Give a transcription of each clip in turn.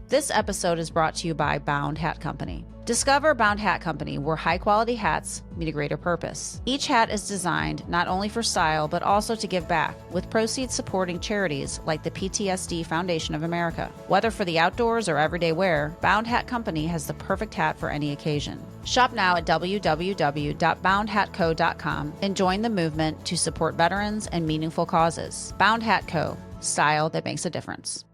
This episode is brought to you by Bound Hat Company. Discover Bound Hat Company, where high-quality hats meet a greater purpose. Each hat is designed not only for style, but also to give back, with proceeds supporting charities like the PTSD Foundation of America. Whether for the outdoors or everyday wear, Bound Hat Company has the perfect hat for any occasion. Shop now at www.boundhatco.com and join the movement to support veterans and meaningful causes. Bound Hat Co. Style that makes a difference.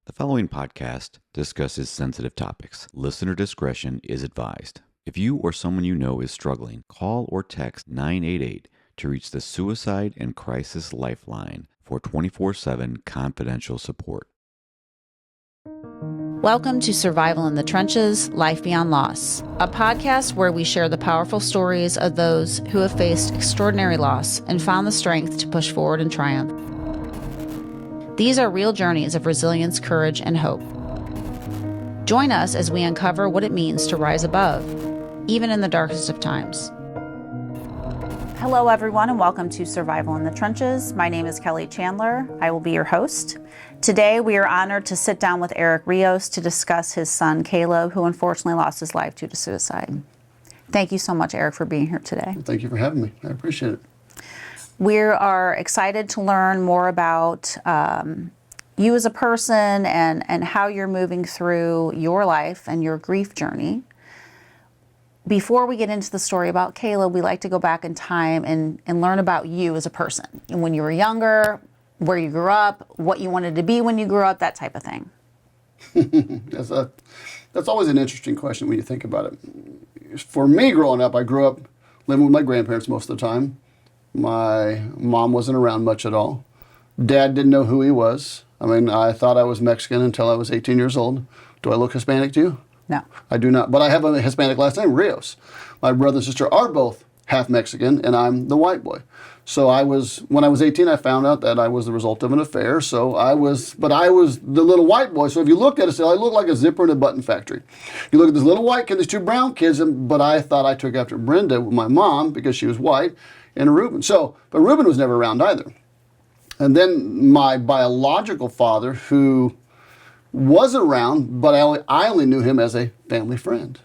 The following podcast discusses sensitive topics. Listener discretion is advised. If you or someone you know is struggling, call or text 988 to reach the Suicide and Crisis Lifeline for 24/7 confidential support. Welcome to Survival in the Trenches, Life Beyond Loss, a podcast where we share the powerful stories of those who have faced extraordinary loss and found the strength to push forward and triumph. These are real journeys of resilience, courage, and hope. Join us as we uncover what it means to rise above, even in the darkest of times. Hello, everyone, and welcome to Survival in the Trenches. My name is Kelly Chandler. I will be your host. Today, we are honored to sit down with Eric Rios to discuss his son, Caleb, who unfortunately lost his life due to suicide. Thank you so much, Eric, for being here today. Well, thank you for having me. I appreciate it. We are excited to learn more about you as a person and how you're moving through your life and your grief journey. Before we get into the story about Caleb, we like to go back in time and learn about you as a person. And when you were younger, where you grew up, what you wanted to be when you grew up, that type of thing. That's always an interesting question when you think about it. For me, growing up, I grew up living with my grandparents most of the time. My mom wasn't around much at all. Dad didn't know who he was. I mean, I thought I was Mexican until I was 18 years old. Do I look Hispanic to you? No. I do not, but I have a Hispanic last name, Rios. My brother and sister are both half Mexican, and I'm the white boy. So when I was 18, I found out that I was the result of an affair. So I was the little white boy. So if you looked at it, I looked like a zipper in a button factory. You look at this little white kid, these two brown kids, but I thought I took after Brenda, my mom, because she was white, and Reuben. But Reuben was never around either. And then my biological father, who was around, but I only knew him as a family friend.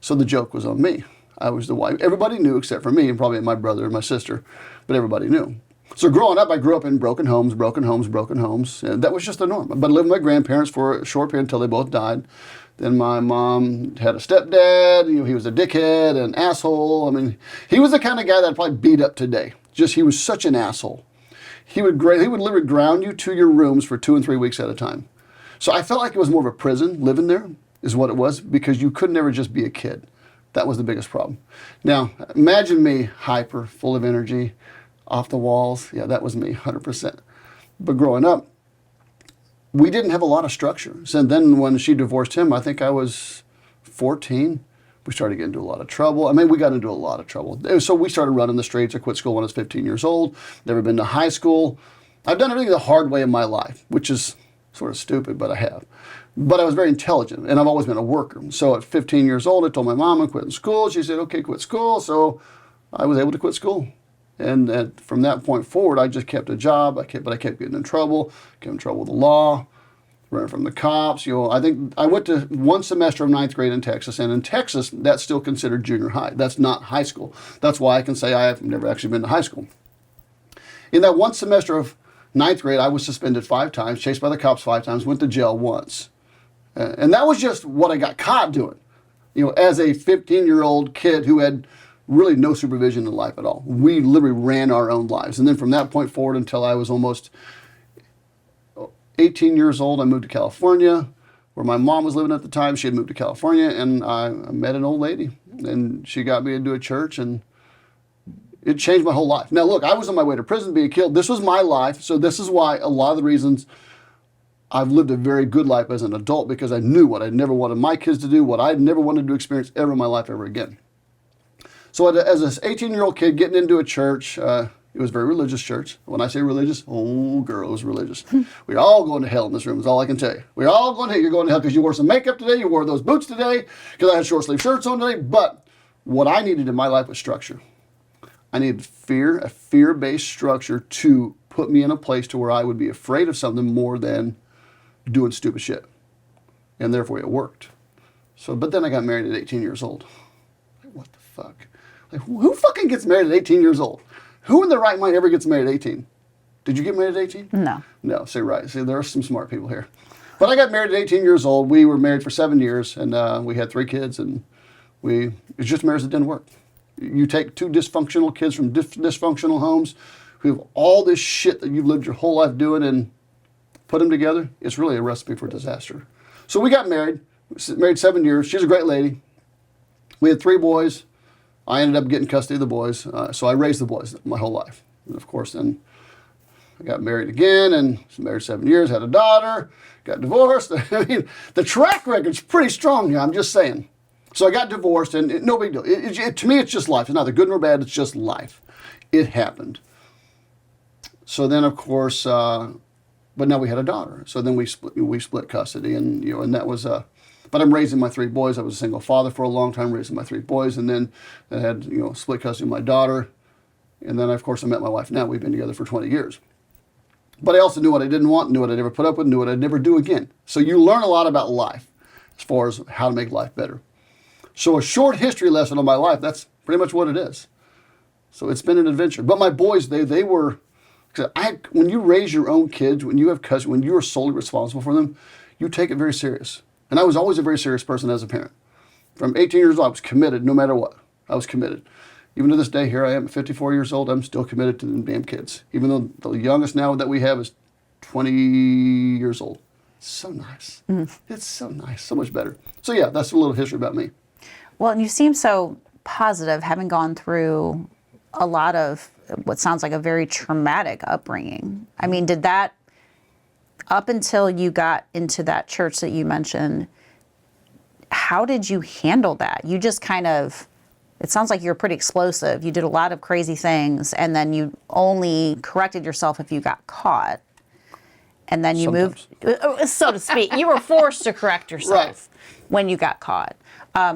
So the joke was on me. I was the white. Everybody knew except for me and probably my brother and my sister, but everybody knew. So growing up, I grew up in broken homes, and that was just the norm. But I lived with my grandparents for a short period until they both died. Then my mom had a stepdad. He was a dickhead, an asshole. I mean, he was the kind of guy that I'd probably beat up today. He was such an asshole. He would literally ground you to your rooms for 2 and 3 weeks at a time. So I felt like it was more of a prison living there is what it was, because you could never just be a kid. That was the biggest problem. Now, imagine me, hyper, full of energy, off the walls. Yeah, that was me, 100%. But growing up, we didn't have a lot of structure. So then when she divorced him, I think I was 14. We started getting into a lot of trouble. I mean, we got into a lot of trouble. So we started running the streets. I quit school when I was 15 years old. Never been to high school. I've done everything the hard way in my life, which is sort of stupid, but I have. But I was very intelligent, and I've always been a worker. So at 15 years old, I told my mom I'm quitting school. She said, okay, quit school. So I was able to quit school. And from that point forward, I just kept a job. But I kept getting in trouble, with the law, running from the cops. I think I went to one semester of 9th grade in Texas. And in Texas, that's still considered junior high. That's not high school. That's why I can say I have never actually been to high school. In that one semester of 9th grade, I was suspended 5 times, chased by the cops 5 times, went to jail once. And that was just what I got caught doing, as a 15-year-old kid who had really no supervision in life at all. We literally ran our own lives. And then from that point forward until I was almost 18 years old, I moved to California, where my mom was living at the time. She had moved to California, and I met an old lady. And she got me into a church, and it changed my whole life. Now, look, I was on my way to prison being killed. This was my life, so this is why a lot of the reasons I've lived a very good life as an adult, because I knew what I'd never wanted my kids to do, what I'd never wanted to experience ever in my life ever again. So as an 18-year-old kid getting into a church, it was a very religious church. When I say religious, oh, girl, it was religious. We're all going to hell in this room is all I can tell you. We're all going to hell. You're going to hell because you wore some makeup today, you wore those boots today, because I had short-sleeve shirts on today. But what I needed in my life was structure. I needed a fear-based structure to put me in a place to where I would be afraid of something more than doing stupid shit. And therefore it worked. So, but then I got married at 18 years old. Like, what the fuck? Like, who fucking gets married at 18 years old? Who in their right mind ever gets married at 18? Did you get married at 18? No. No, say right. See, there are some smart people here. But I got married at 18 years old. We were married for 7 years, and we had 3 kids, and it was just marriage that didn't work. You take 2 dysfunctional kids from dysfunctional homes who have all this shit that you've lived your whole life doing and put them together, it's really a recipe for disaster. So we got married 7 years. She's a great lady. We had 3 boys. I ended up getting custody of the boys, so I raised the boys my whole life. And of course, then I got married again, and was married 7 years, had a daughter, got divorced. I mean, the track record's pretty strong here, I'm just saying. So I got divorced, and no big deal. To me, it's just life. It's neither good nor bad, it's just life. It happened. So then, of course, but now we had a daughter. So then we split custody, and and that was but I'm raising my 3 boys. I was a single father for a long time, raising my 3 boys, and then I had split custody of my daughter, and then of course I met my wife. Now we've been together for 20 years. But I also knew what I didn't want, knew what I'd never put up with, knew what I'd never do again. So you learn a lot about life as far as how to make life better. So a short history lesson on my life, that's pretty much what it is. So it's been an adventure. But my boys, they were, when you raise your own kids, when you have cousins, when you are solely responsible for them, you take it very serious. And I was always a very serious person as a parent. From 18 years old, I was committed no matter what. I was committed. Even to this day, here I am at 54 years old, I'm still committed to them damn kids. Even though the youngest now that we have is 20 years old. It's so nice. It's so nice, so much better. So yeah, that's a little history about me. Well, and you seem so positive, having gone through a lot of what sounds like a very traumatic upbringing. I mean, did that, up until you got into that church that you mentioned, how did you handle that? You just kind of, it sounds like you're pretty explosive. You did a lot of crazy things, and then you only corrected yourself if you got caught. And then you moved, so to speak. You were forced to correct yourself when you got caught.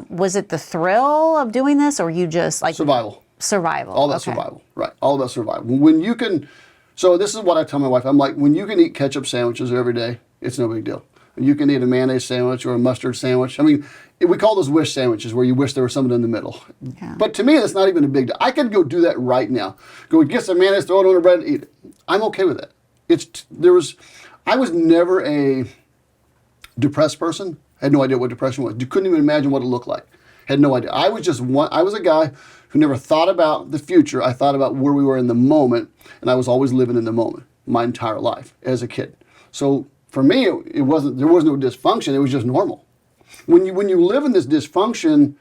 Was it the thrill of doing this, or you just like survival? Survival. All about survival, right? All about survival. When you can, so this is what I tell my wife. I'm like, when you can eat ketchup sandwiches every day, it's no big deal. You can eat a mayonnaise sandwich or a mustard sandwich. I mean, we call those wish sandwiches, where you wish there was something in the middle. Yeah. But to me, that's not even a big deal. I could go do that right now. Go get some mayonnaise, throw it on the bread, and eat it. I'm okay with that. I was never a depressed person. I had no idea what depression was. You couldn't even imagine what it looked like. Had no idea. I was a guy who never thought about the future. I thought about where we were in the moment, and I was always living in the moment my entire life as a kid. So for me, there was no dysfunction. It was just normal. When you live in this dysfunction,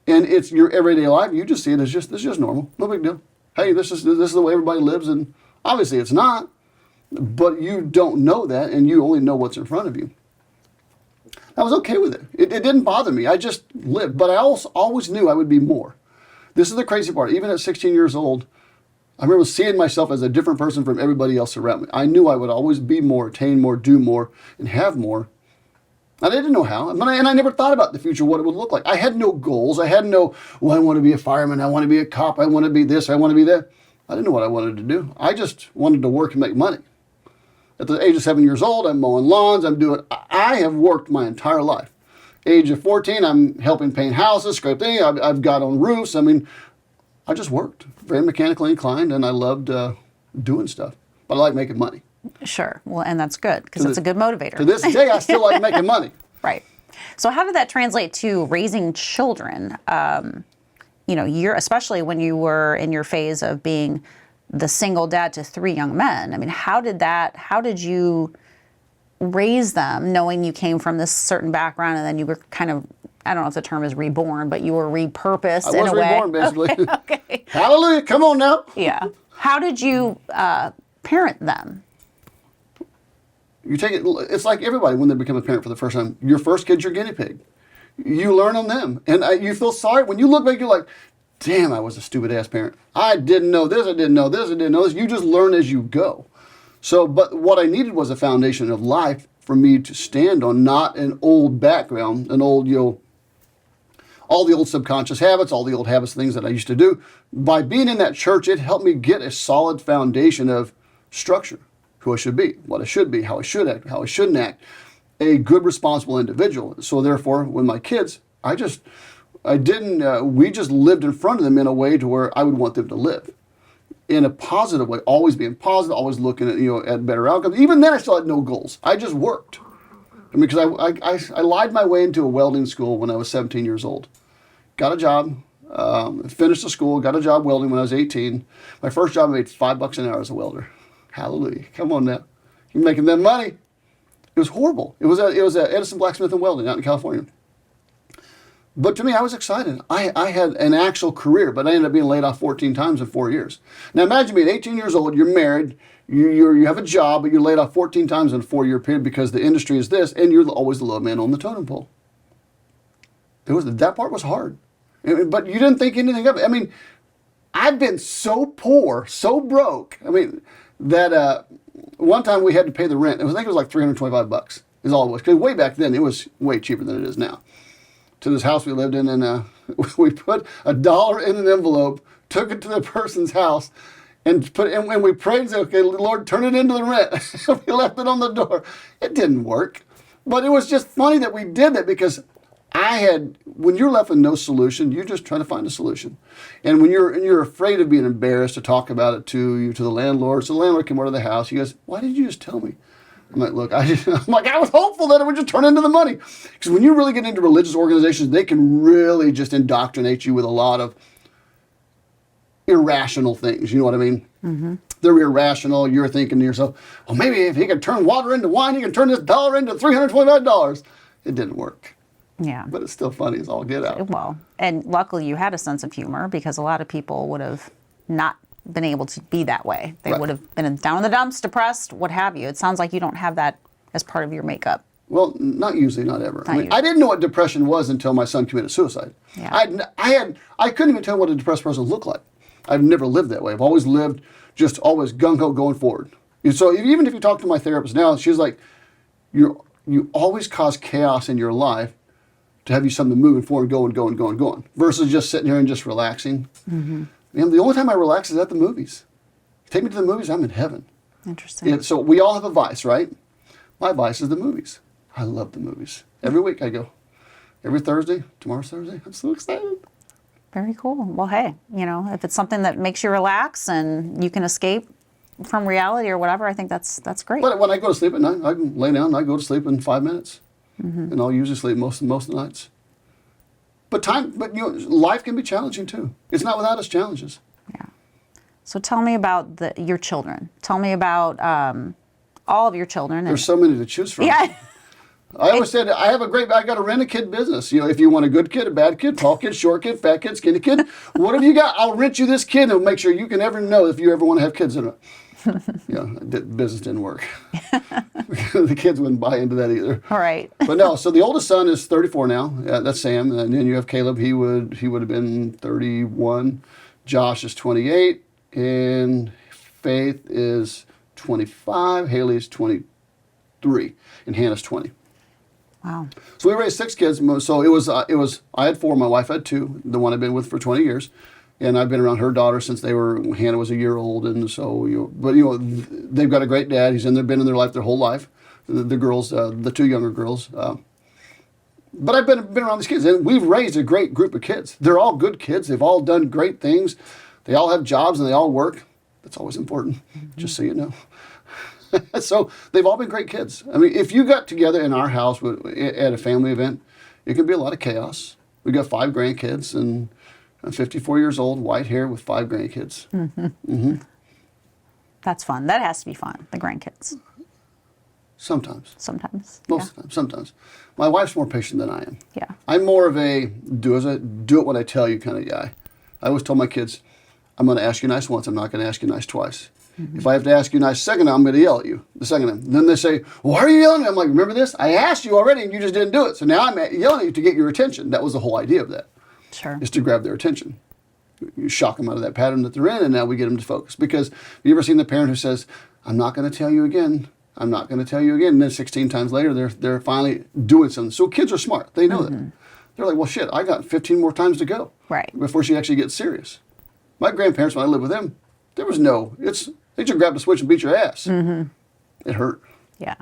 and it's your everyday life, you just see it as it's just normal. No big deal. Hey, this is the way everybody lives, and obviously it's not. But you don't know that, and you only know what's in front of you. I was okay with it. It didn't bother me. I just lived. But I also always knew I would be more. This is the crazy part. Even at 16 years old, I remember seeing myself as a different person from everybody else around me. I knew I would always be more, attain more, do more, and have more. And I didn't know how. And I never thought about the future, what it would look like. I had no goals. I had no, I want to be a fireman. I want to be a cop. I want to be this. I want to be that. I didn't know what I wanted to do. I just wanted to work and make money. At the age of 7 years old, I'm mowing lawns. I have worked my entire life. Age of 14, I'm helping paint houses, scrape things. I've got on roofs. I mean, I just worked. Very mechanically inclined, and I loved doing stuff. But I like making money. Sure. Well, and that's good, because it's a good motivator. To this day, I still like making money. Right. So how did that translate to raising children? Especially when you were in your phase of being the single dad to 3 young men. I mean, how did you raise them, knowing you came from this certain background, and then you were kind of, I don't know if the term is reborn, but you were repurposed in a way. I was reborn, basically. Okay. Hallelujah, come on now. Yeah. How did you parent them? You take it, it's like everybody when they become a parent for the first time. Your first kid's your guinea pig. You learn on them. And you feel sorry. When you look back, you're like, damn, I was a stupid ass parent. I didn't know this, I didn't know this, I didn't know this. You just learn as you go. So, but what I needed was a foundation of life for me to stand on, not an old background, an old, all the old subconscious habits, all the old habits, things that I used to do. By being in that church, it helped me get a solid foundation of structure. who I should be, what I should be, how I should act, how I shouldn't act, a good, responsible individual. So therefore, with my kids, we just lived in front of them in a way to where I would want them to live. In a positive way, always being positive, always looking at better outcomes. Even then, I still had no goals. I just worked. Because I lied my way into a welding school when I was 17 years old. Got a job, finished the school, got a job welding when I was 18. My first job, I made $5 an hour as a welder. Hallelujah. Come on now. You're making that money. It was horrible. It was at Edison Blacksmith and Welding out in California. But to me, I was excited. I had an actual career, but I ended up being laid off 14 times in 4 years. Now imagine being 18 years old, you're married, you have a job, but you're laid off 14 times in a 4-year period because the industry is this, and you're always the low man on the totem pole. That part was hard. But you didn't think anything of it. I mean, I've been so poor, so broke. I mean, that one time we had to pay the rent. I think it was like $325 is all it was. Because way back then, it was way cheaper than it is now. To this house we lived in, and we put $1 in an envelope, took it to the person's house, and we prayed and said, okay, Lord, turn it into the rent. We left it on the door. It didn't work. But it was just funny that we did that because when you're left with no solution, you just try to find a solution. And when you're afraid of being embarrassed to talk about it to the landlord, so the landlord came over to the house. He goes, why did you just tell me? I'm like, look, I was hopeful that it would just turn into the money. Because when you really get into religious organizations, they can really just indoctrinate you with a lot of irrational things. You know what I mean? Mm-hmm. They're irrational. You're thinking to yourself, well, maybe if he can turn water into wine, he can turn this dollar into $325. It didn't work. Yeah. But it's still funny as all get out. Well, and luckily you had a sense of humor because a lot of people would have not been able to be that way. They would have been down in the dumps, depressed, what have you. It sounds like you don't have that as part of your makeup. Well, not usually, not ever. I didn't know what depression was until my son committed suicide. Yeah. I couldn't even tell what a depressed person looked like. I've never lived that way. I've always lived just always gung-ho going forward. And so even if you talk to my therapist now, she's like, you always cause chaos in your life to have you something moving forward, going, versus just sitting here and just relaxing. Mm-hmm. And the only time I relax is at the movies. Take me to the movies, I'm in heaven. Interesting. And so we all have a vice, right? My vice is the movies. I love the movies. Every week I go. Every Thursday. Tomorrow's Thursday. I'm so excited. Very cool. Well, hey, if it's something that makes you relax and you can escape from reality or whatever, I think that's great. But when I go to sleep at night, I can lay down and I go to sleep in 5 minutes. Mm-hmm. And I'll usually sleep most of the nights. But life can be challenging too. It's not without its challenges. Yeah. So tell me about your children. Tell me about all of your children. There's so many to choose from. Yeah. I always said I got a rent-a-kid business. If you want a good kid, a bad kid, tall kid, short kid, fat kid, skinny kid, whatever you got, I'll rent you this kid and make sure you can ever know if you ever want to have kids in it. Business didn't work. The kids wouldn't buy into that either. All right. But no, so the oldest son is 34 now. That's Sam. And then you have Caleb. He would have been 31. Josh is 28. And Faith is 25. Haley's 23. And Hannah's 20. Wow. So we raised 6 kids. So it was I had 4. My wife had 2. The one I've been with for 20 years. And I've been around her daughter since Hannah was a year old, and so they've got a great dad. Been in their life their whole life. The girls, the 2 younger girls. But I've been around these kids, and we've raised a great group of kids. They're all good kids. They've all done great things. They all have jobs and they all work. That's always important, just so you know. So they've all been great kids. I mean, if you got together in our house at a family event, it could be a lot of chaos. We got 5 grandkids and. I'm 54 years old, white hair with 5 grandkids. Mm-hmm. Mm-hmm. That's fun. That has to be fun, the grandkids. Sometimes. Most of the time, sometimes. My wife's more patient than I am. Yeah. I'm more of a do it what I tell you kind of guy. I always tell my kids, I'm going to ask you nice once, I'm not going to ask you nice twice. Mm-hmm. If I have to ask you nice second time, I'm going to yell at you the second time. Then they say, why are you yelling at me? I'm like, remember this? I asked you already and you just didn't do it. So now I'm yelling at you to get your attention. That was the whole idea of that. Sure. Is to grab their attention. You shock them out of that pattern that they're in, and now we get them to focus. Because have you ever seen the parent who says, I'm not going to tell you again. I'm not going to tell you again. And then 16 times later, they're finally doing something. So kids are smart. They know that. They're like, well, shit, I got 15 more times to go. Right. Before she actually gets serious. My grandparents, when I lived with them, there was they just grabbed a switch and beat your ass. Mm-hmm. It hurt. Yeah.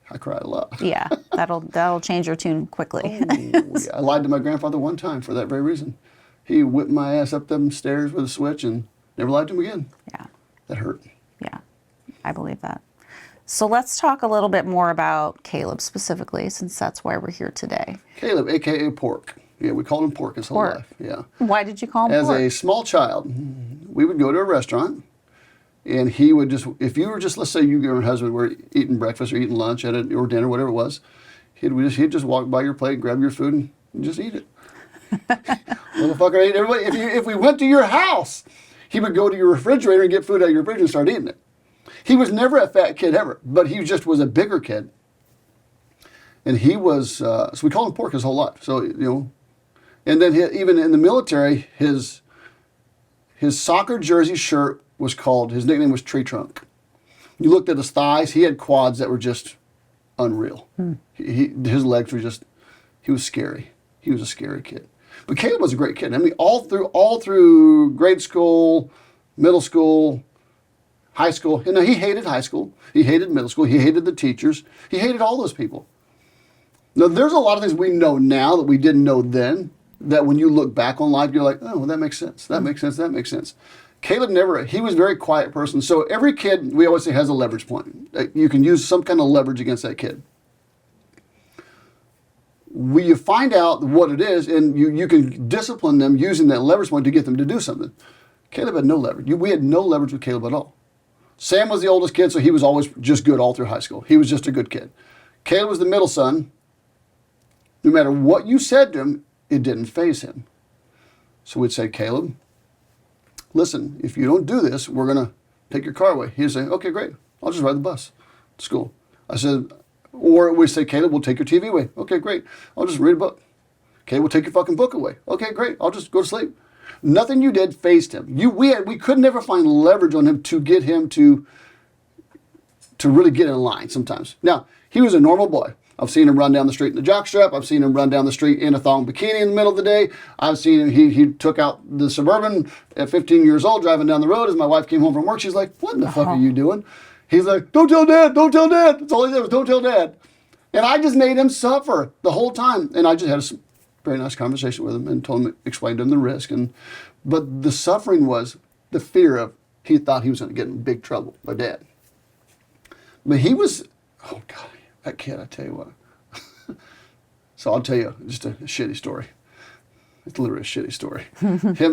I cried a lot. Yeah. That'll change your tune quickly. Oh, yeah. I lied to my grandfather one time for that very reason. He whipped my ass up them stairs with a switch and never lied to him again. Yeah. That hurt. Yeah. I believe that. So let's talk a little bit more about Caleb specifically, since that's why we're here today. Caleb, a.k.a. Pork. Yeah, we called him Pork his whole life. Yeah. Why did you call him As Pork? a small child, we would go to a restaurant, and he would just, if you were just, let's say you and your husband were eating breakfast or eating lunch or dinner, whatever it was, he'd just walk by your plate, grab your food, and just eat it. Motherfucker ate everybody. If we went to your house, he would go to your refrigerator and get food out of your fridge and start eating it. He was never a fat kid ever, but he just was a bigger kid. And he was, so we called him Pork his whole life. So, and then even in the military, his soccer jersey shirt was called, his nickname was Tree Trunk. You looked at his thighs, he had quads that were just unreal. His legs were just, he was scary. He was a scary kid. But Caleb was a great kid. I mean, all through grade school, middle school, high school. He hated high school. He hated middle school. He hated the teachers. He hated all those people. Now, there's a lot of things we know now that we didn't know then, that when you look back on life, you're like, oh, well, that makes sense. That makes sense. That makes sense. Caleb he was a very quiet person. So every kid, we always say, has a leverage point. You can use some kind of leverage against that kid. You find out what it is, and you can discipline them using that leverage point to get them to do something. Caleb had no leverage. We had no leverage with Caleb at all. Sam was the oldest kid, so he was always just good all through high school. He was just a good kid. Caleb was the middle son. No matter what you said to him, it didn't faze him. So we'd say, Caleb, listen, if you don't do this, we're going to take your car away. He'd say, okay, great. I'll just ride the bus to school. I said, or we'd say, Caleb, we'll take your TV away. Okay, great. I'll just read a book. Okay, we'll take your fucking book away. Okay, great. I'll just go to sleep. Nothing you did fazed him. We could never find leverage on him to get him to really get in line sometimes. Now, he was a normal boy. I've seen him run down the street in the jockstrap. I've seen him run down the street in a thong bikini in the middle of the day. I've seen him, he took out the Suburban at 15 years old driving down the road. As my wife came home from work, she's like, what in the fuck are you doing? He's like, don't tell Dad, don't tell Dad. That's all he said was, don't tell Dad. And I just made him suffer the whole time. And I just had a very nice conversation with him and explained to him the risk. But the suffering was the fear of, he thought he was going to get in big trouble by Dad. But he was, oh God, that kid, I tell you what. So I'll tell you just a shitty story. It's literally a shitty story.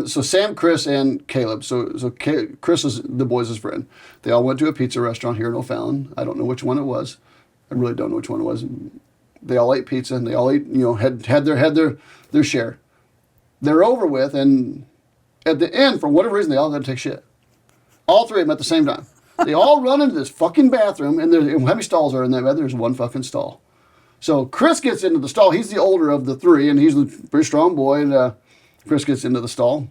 So Sam, Chris, and Caleb. So Chris is the boys' friend. They all went to a pizza restaurant here in O'Fallon. I don't know which one it was. I really don't know which one it was. They all ate pizza and they all ate, had their share. They're over with, and at the end, for whatever reason, they all got to take shit. All three of them at the same time. They all run into this fucking bathroom, and how many stalls are in that bathroom? There's one fucking stall. So Chris gets into the stall. He's the older of the three, and he's a very strong boy. And Chris gets into the stall.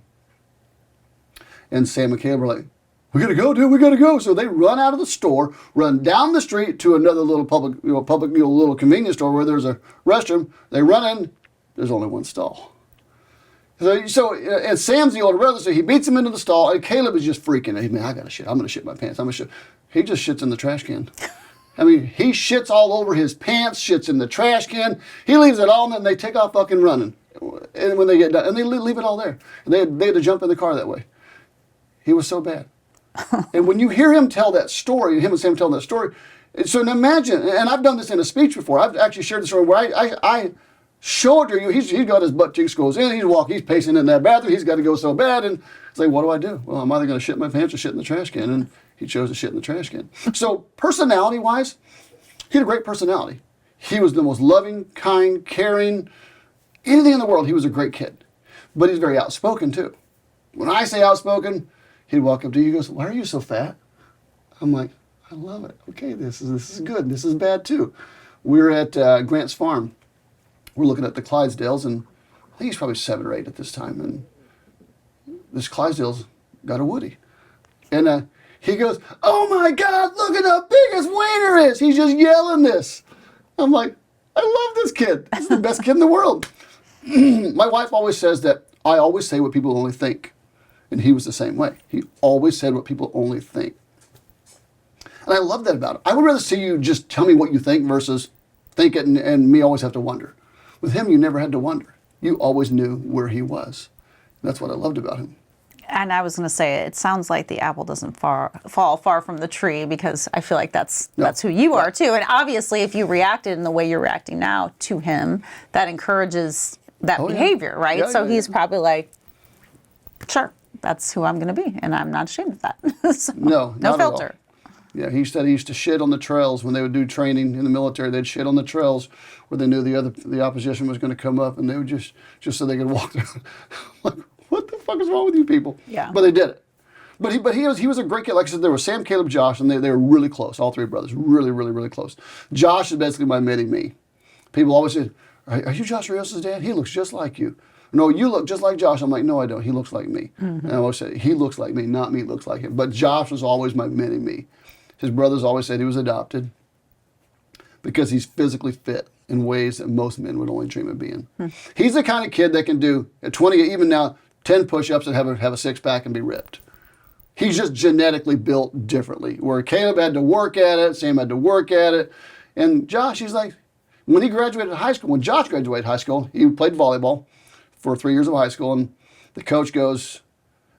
And Sam and Caleb are like, we got to go, dude. We got to go. So they run out of the store, run down the street to another little public little convenience store where there's a restroom. They run in. There's only one stall. So and Sam's the older brother, so he beats him into the stall, and Caleb is just freaking. Man, I got to shit. I'm going to shit my pants. I'm going to shit. He just shits in the trash can. I mean, he shits all over his pants, shits in the trash can. He leaves it all, and then they take off fucking running. And when they get done, and they leave it all there. And they had to jump in the car that way. He was so bad. And when you hear him tell that story, him and Sam tell that story, so imagine, and I've done this in a speech before. I've actually shared the story where I show it to you. He's got his butt cheeks goes in. He's pacing in that bathroom. He's got to go so bad. And it's like, what do I do? Well, I'm either going to shit my pants or shit in the trash can. And he chose to shit in the trash can. So personality-wise, he had a great personality. He was the most loving, kind, caring, anything in the world. He was a great kid. But he's very outspoken, too. When I say outspoken, he'd walk up to you. He goes, why are you so fat? I'm like, I love it. Okay, this is good. This is bad, too. We're at Grant's Farm. We're looking at the Clydesdales, and I think he's probably 7 or 8 at this time. And this Clydesdale's got a Woody. And he goes, oh my God, look at how big his wiener is. He's just yelling this. I'm like, I love this kid. He's the best kid in the world. My wife always says that I always say what people only think. And he was the same way. He always said what people only think. And I love that about him. I would rather see you just tell me what you think versus think it and me always have to wonder. With him, you never had to wonder. You always knew where he was. That's what I loved about him. And I was going to say, it sounds like the apple doesn't fall far from the tree, because I feel like that's who you are too. And obviously, if you reacted in the way you're reacting now to him, that encourages that behavior, right? Yeah, so he's probably like, sure, that's who I'm going to be, and I'm not ashamed of that. So, no filter. Yeah, he said he used to shit on the trails when they would do training in the military. They'd shit on the trails where they knew the opposition was going to come up, and they would just so they could walk through. Like, what the fuck is wrong with you people? Yeah. But they did it. But he was a great kid. Like I said, there was Sam, Caleb, Josh, and they were really close. All three brothers, really, really, really close. Josh is basically my mini me. People always say, "Are you Josh Rios' dad? He looks just like you." No, you look just like Josh. I'm like, no, I don't. He looks like me. And I always say, he looks like me, not me looks like him. But Josh was always my mini me. His brothers always said he was adopted because he's physically fit in ways that most men would only dream of being. He's the kind of kid that can do at 20, even now, 10 push-ups and have a six-pack and be ripped. He's just genetically built differently. Where Caleb had to work at it, Sam had to work at it. And Josh, he's like, when he graduated high school, when Josh graduated high school, he played volleyball for 3 years of high school, and the coach goes,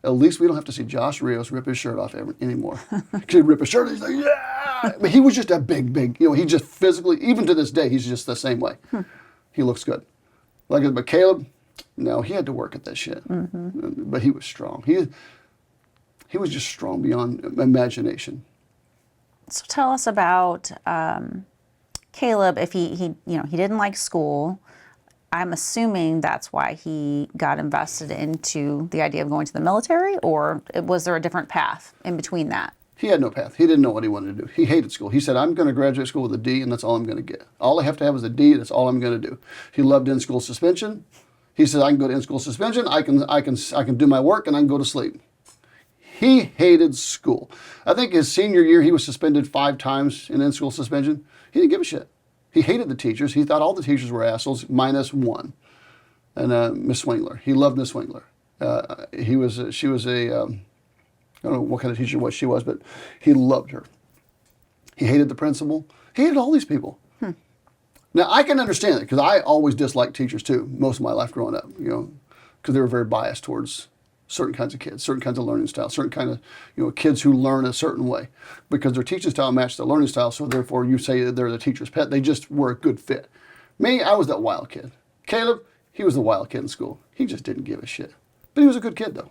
at least we don't have to see Josh Rios rip his shirt off anymore. He'd rip his shirt, and he's like, yeah! But he was just a big, he just physically, even to this day, he's just the same way. He looks good. But Caleb, no, he had to work at that shit. But he was strong. He was just strong beyond imagination. So tell us about Caleb. If he didn't like school, I'm assuming that's why he got invested into the idea of going to the military, or was there a different path in between that? He had no path. He didn't know what he wanted to do. He hated school. He said, I'm going to graduate school with a D, and that's all I'm going to get. All I have to have is a D, that's all I'm going to do. He loved in-school suspension. He said, I can go to in-school suspension, I can do my work, and I can go to sleep. He hated school. I think his senior year, he was suspended 5 times in in-school suspension. He didn't give a shit. He hated the teachers. He thought all the teachers were assholes, minus one. And Miss Swingler. He loved Miss Swingler. She was a, I don't know what kind of teacher she was, but he loved her. He hated the principal. He hated all these people. Now, I can understand it, because I always disliked teachers, too, most of my life growing up, because they were very biased towards certain kinds of kids, certain kinds of learning styles, certain kind of, kids who learn a certain way, because their teaching style matched their learning style, so therefore you say that they're the teacher's pet. They just were a good fit. Me, I was that wild kid. Caleb, he was the wild kid in school. He just didn't give a shit. But he was a good kid, though.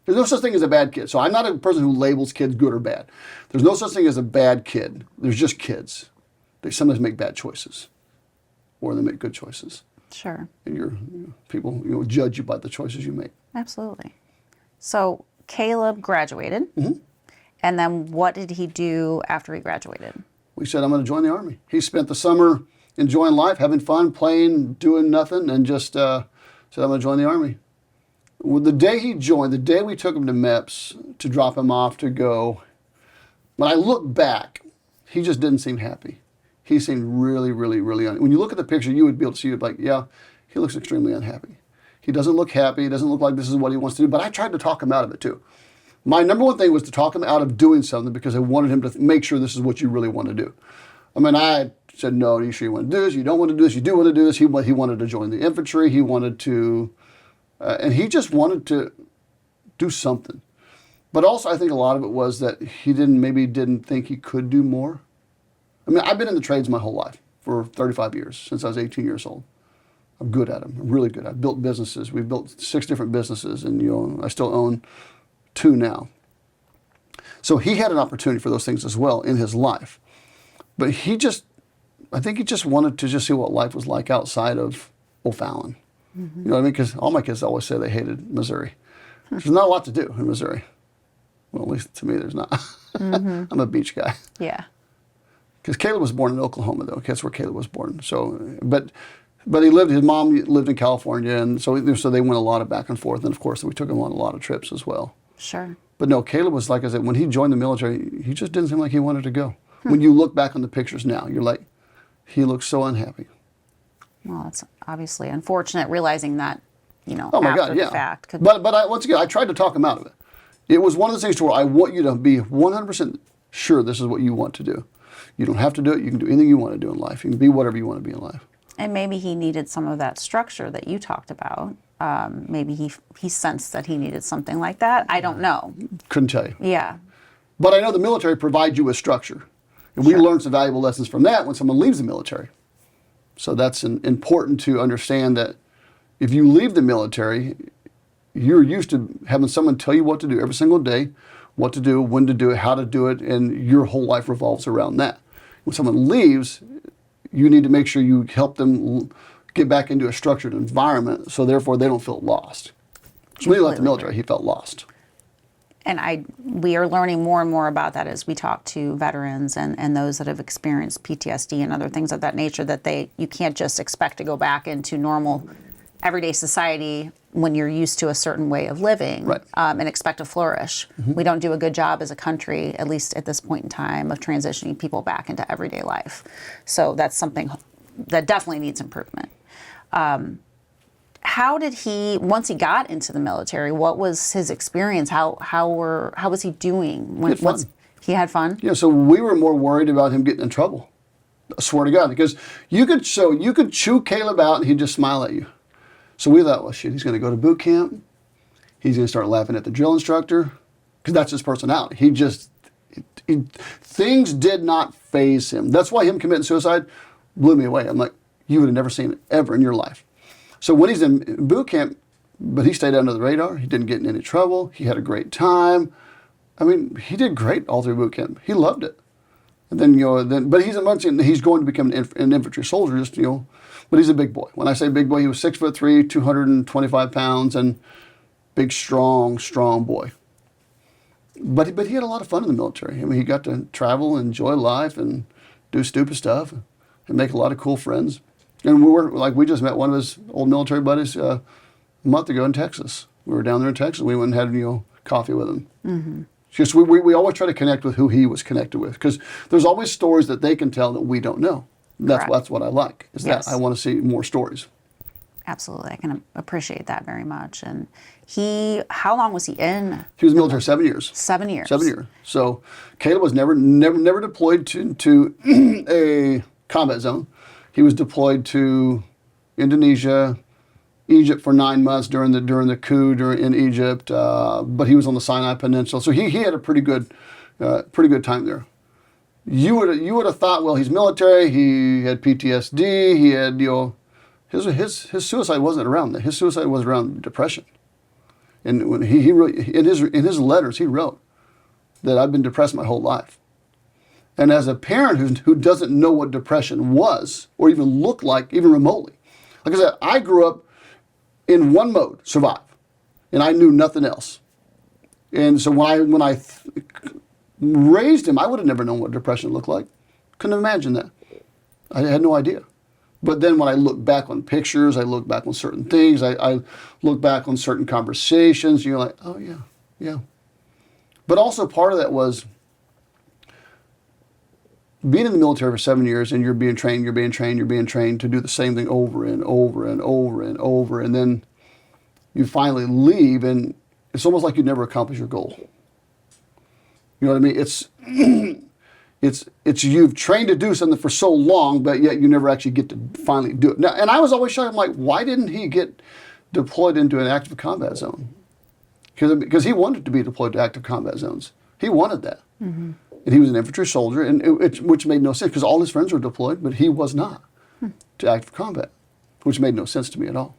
There's no such thing as a bad kid. So I'm not a person who labels kids good or bad. There's no such thing as a bad kid. There's just kids. They sometimes make bad choices, or they make good choices. Sure. And people judge you by the choices you make. Absolutely. So Caleb graduated, and then what did he do after he graduated? We said, I'm going to join the Army. He spent the summer enjoying life, having fun, playing, doing nothing, and just said, I'm going to join the Army. Well, the day he joined, the day we took him to MEPS to drop him off to go, when I look back, he just didn't seem happy. He seemed really, really, really unhappy. When you look at the picture, you would be able to see it like, yeah, he looks extremely unhappy. He doesn't look happy. He doesn't look like this is what he wants to do. But I tried to talk him out of it, too. My number one thing was to talk him out of doing something, because I wanted him to make sure this is what you really want to do. I mean, I said, no, are you sure you want to do this? You don't want to do this? You do want to do this? He wanted to join the infantry. He wanted to, and he just wanted to do something. But also, I think a lot of it was that he didn't think he could do more. I mean, I've been in the trades my whole life for 35 years, since I was 18 years old. I'm good at them. I'm really good. I've built businesses. We've built 6 different businesses, and I still own 2 now. So he had an opportunity for those things as well in his life. But I think he just wanted to just see what life was like outside of O'Fallon. You know what I mean? Because all my kids always say they hated Missouri. There's not a lot to do in Missouri. Well, at least to me, there's not. I'm a beach guy. Yeah. Because Caleb was born in Oklahoma, though. That's where Caleb was born. So, but his mom lived in California, and so they went a lot of back and forth. And of course, we took him on a lot of trips as well. Sure. But no, Caleb was, like I said, when he joined the military, he just didn't seem like he wanted to go. When you look back on the pictures now, you're like, he looks so unhappy. Well, it's obviously unfortunate realizing that, Oh my after God, the yeah. fact. But once again, I tried to talk him out of it. It was one of the things to where I want you to be 100% sure, this is what you want to do. You don't have to do it. You can do anything you want to do in life. You can be whatever you want to be in life. And maybe he needed some of that structure that you talked about. Maybe he sensed that he needed something like that. I don't know. Couldn't tell you. Yeah. But I know the military provides you with structure. And we learn some valuable lessons from that when someone leaves the military. So that's important to understand that if you leave the military, you're used to having someone tell you what to do every single day, what to do, when to do it, how to do it, and your whole life revolves around that. When someone leaves, you need to make sure you help them get back into a structured environment, so therefore they don't feel lost. So when he left the military, he felt lost. And we are learning more and more about that as we talk to veterans and those that have experienced PTSD and other things of that nature, that you can't just expect to go back into normal everyday society when you're used to a certain way of living, right, and expect to flourish. Mm-hmm. We don't do a good job as a country, at least at this point in time, of transitioning people back into everyday life. So that's something that definitely needs improvement. How did he, once he got into the military, what was his experience? How was he doing? He had fun? Yeah, so we were more worried about him getting in trouble. I swear to God, because you could chew Caleb out and he'd just smile at you. So we thought, well, shit, he's going to go to boot camp. He's going to start laughing at the drill instructor, because that's his personality. Things did not faze him. That's why him committing suicide blew me away. I'm like, you would have never seen it ever in your life. So when he's in boot camp, but he stayed under the radar. He didn't get in any trouble. He had a great time. I mean, he did great all through boot camp. He loved it. And then, but he's going to become an infantry soldier, but he's a big boy. When I say big boy, he was 6'3", 225 pounds, and big, strong boy. But he had a lot of fun in the military. I mean, he got to travel, enjoy life, and do stupid stuff, and make a lot of cool friends. And we just met one of his old military buddies a month ago in Texas. We were down there in Texas. We went and had coffee with him. Mm-hmm. Just we always try to connect with who he was connected with, because there's always stories that they can tell that we don't know. That's what I like. That I want to see more stories. Absolutely, I can appreciate that very much. And how long was he in? He was in the military 7 years. 7 years. 7 years. So Caleb was never deployed to a combat zone. He was deployed to Indonesia, Egypt for 9 months during the coup in Egypt, but he was on the Sinai Peninsula, so he had a pretty good time there. You would have thought, well, he's military, he had PTSD, he had his suicide wasn't around that. His suicide was around depression, and when he wrote, in his letters he wrote that I've been depressed my whole life. And as a parent who doesn't know what depression was or even looked like, even remotely, like I said, I grew up in one mode, survive, and I knew nothing else. And so when I raised him, I would have never known what depression looked like. Couldn't imagine that. I had no idea. But then when I look back on pictures, I look back on certain things, I look back on certain conversations, you're like, oh yeah. But also part of that was being in the military for 7 years, and you're being trained to do the same thing over and over and over and over, and then you finally leave, and it's almost like you never accomplish your goal. You know what I mean? It's you've trained to do something for so long, but yet you never actually get to finally do it. Now, and I was always shocked. I'm like, why didn't he get deployed into an active combat zone? Because he wanted to be deployed to active combat zones. He wanted that. Mm-hmm. And he was an infantry soldier, which made no sense, because all his friends were deployed, but he was not to active combat, which made no sense to me at all.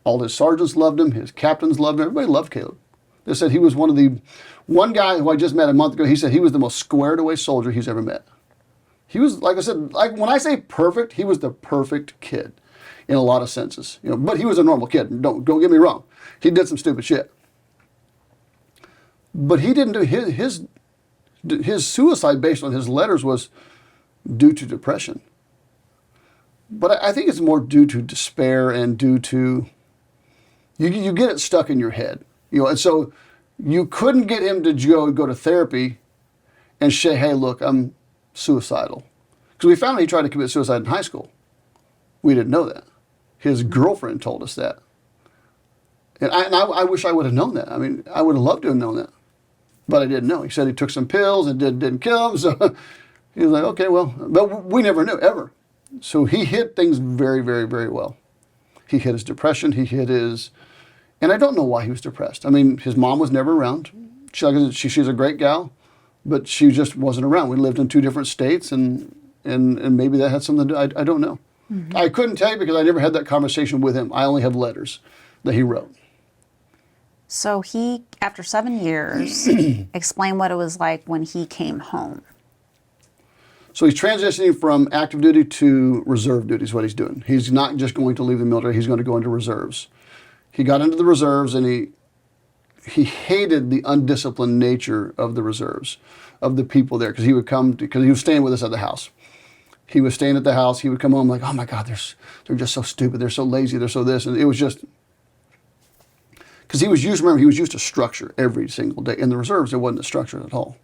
All his sergeants loved him, his captains loved him, everybody loved Caleb. They said he was one guy who I just met a month ago, he said he was the most squared away soldier he's ever met. He was, like I said, when I say perfect, he was the perfect kid in a lot of senses. But he was a normal kid, don't get me wrong. He did some stupid shit. But he didn't do his suicide, based on his letters, was due to depression. But I think it's more due to despair and due to, you get it stuck in your head. And so you couldn't get him to go to therapy and say, hey, look, I'm suicidal. Because we found out he tried to commit suicide in high school. We didn't know that. His girlfriend told us that. And I wish I would have known that. I mean, I would have loved to have known that. But I didn't know. He said he took some pills and didn't kill him. So he was like, okay, well, but we never knew, ever. So he hid things very, very, very well. He hid his depression. He hid his, and I don't know why he was depressed. I mean, his mom was never around. She's a great gal, but she just wasn't around. We lived in 2 different states, and maybe that had something to do. I don't know. Mm-hmm. I couldn't tell you because I never had that conversation with him. I only have letters that he wrote. So he, after 7 years, explained what it was like when he came home. So he's transitioning from active duty to reserve duty is what he's doing. He's not just going to leave the military, he's going to go into reserves. He got into the reserves and he hated the undisciplined nature of the reserves, of the people there, because he was staying with us at the house. He was staying at the house, he would come home like, oh my God, they're just so stupid, they're so lazy, they're so this, and it was just, because he was used to structure every single day. In the reserves, there wasn't a structure at all.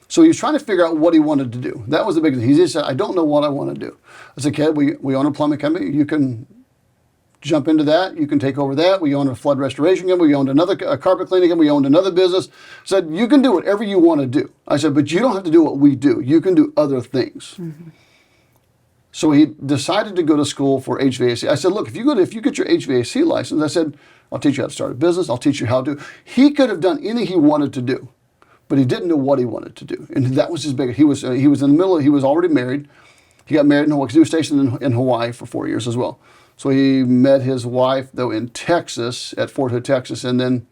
So he was trying to figure out what he wanted to do. That was the big thing. He just said, I don't know what I want to do. As a kid, we own a plumbing company. You can jump into that. You can take over that. We owned a flood restoration company. We owned a carpet cleaning company. We owned another business. I said, you can do whatever you want to do. I said, but you don't have to do what we do. You can do other things. Mm-hmm. So he decided to go to school for HVAC. I said, look, if you get your HVAC license, I said, I'll teach you how to start a business. I'll teach you how to. He could have done anything he wanted to do, but he didn't know what he wanted to do. And that was his big, he was in the middle, he was already married. He got married in Hawaii, because he was stationed in Hawaii for 4 years as well. So he met his wife, though, in Texas, at Fort Hood, Texas, and then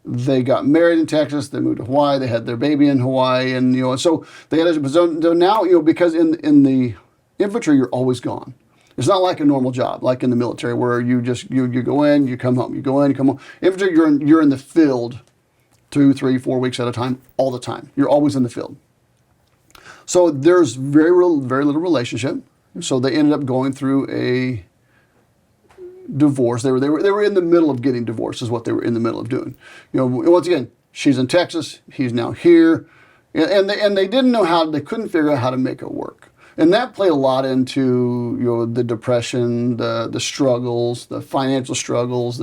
they got married in Texas, they moved to Hawaii, they had their baby in Hawaii, and, so they had, so now, because in the infantry, you're always gone. It's not like a normal job, like in the military, where you go in, you come home, you go in, you come home. Infantry, you're in the field 2, 3, 4 weeks at a time, all the time. You're always in the field. So there's very little relationship. So they ended up going through a divorce. They were in the middle of getting divorced, is what they were in the middle of doing. Once again, she's in Texas, he's now here, and they didn't know they couldn't figure out how to make it work. And that played a lot into the depression, the struggles, the financial struggles,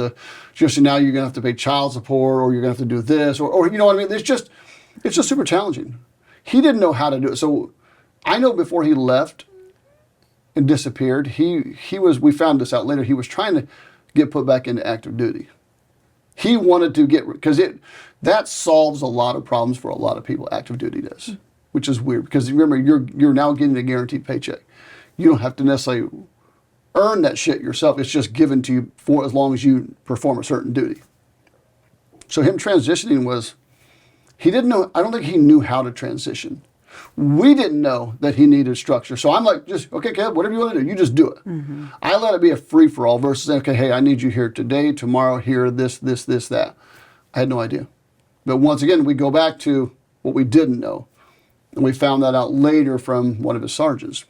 just now you're gonna have to pay child support, or you're gonna have to do this, or you know what I mean. It's just super challenging. He didn't know how to do it. So I know before he left and disappeared, we found this out later. He was trying to get put back into active duty. He wanted to because that solves a lot of problems for a lot of people. Active duty does. Which is weird, because remember, you're now getting a guaranteed paycheck. You don't have to necessarily earn that shit yourself. It's just given to you for as long as you perform a certain duty. So him transitioning he didn't know, I don't think he knew how to transition. We didn't know that he needed structure. So I'm like, just, okay, Kev, whatever you want to do, you just do it. Mm-hmm. I let it be a free-for-all versus saying, okay, hey, I need you here today, tomorrow, here, this, that. I had no idea. But once again, we go back to what we didn't know. And we found that out later from one of his sergeants.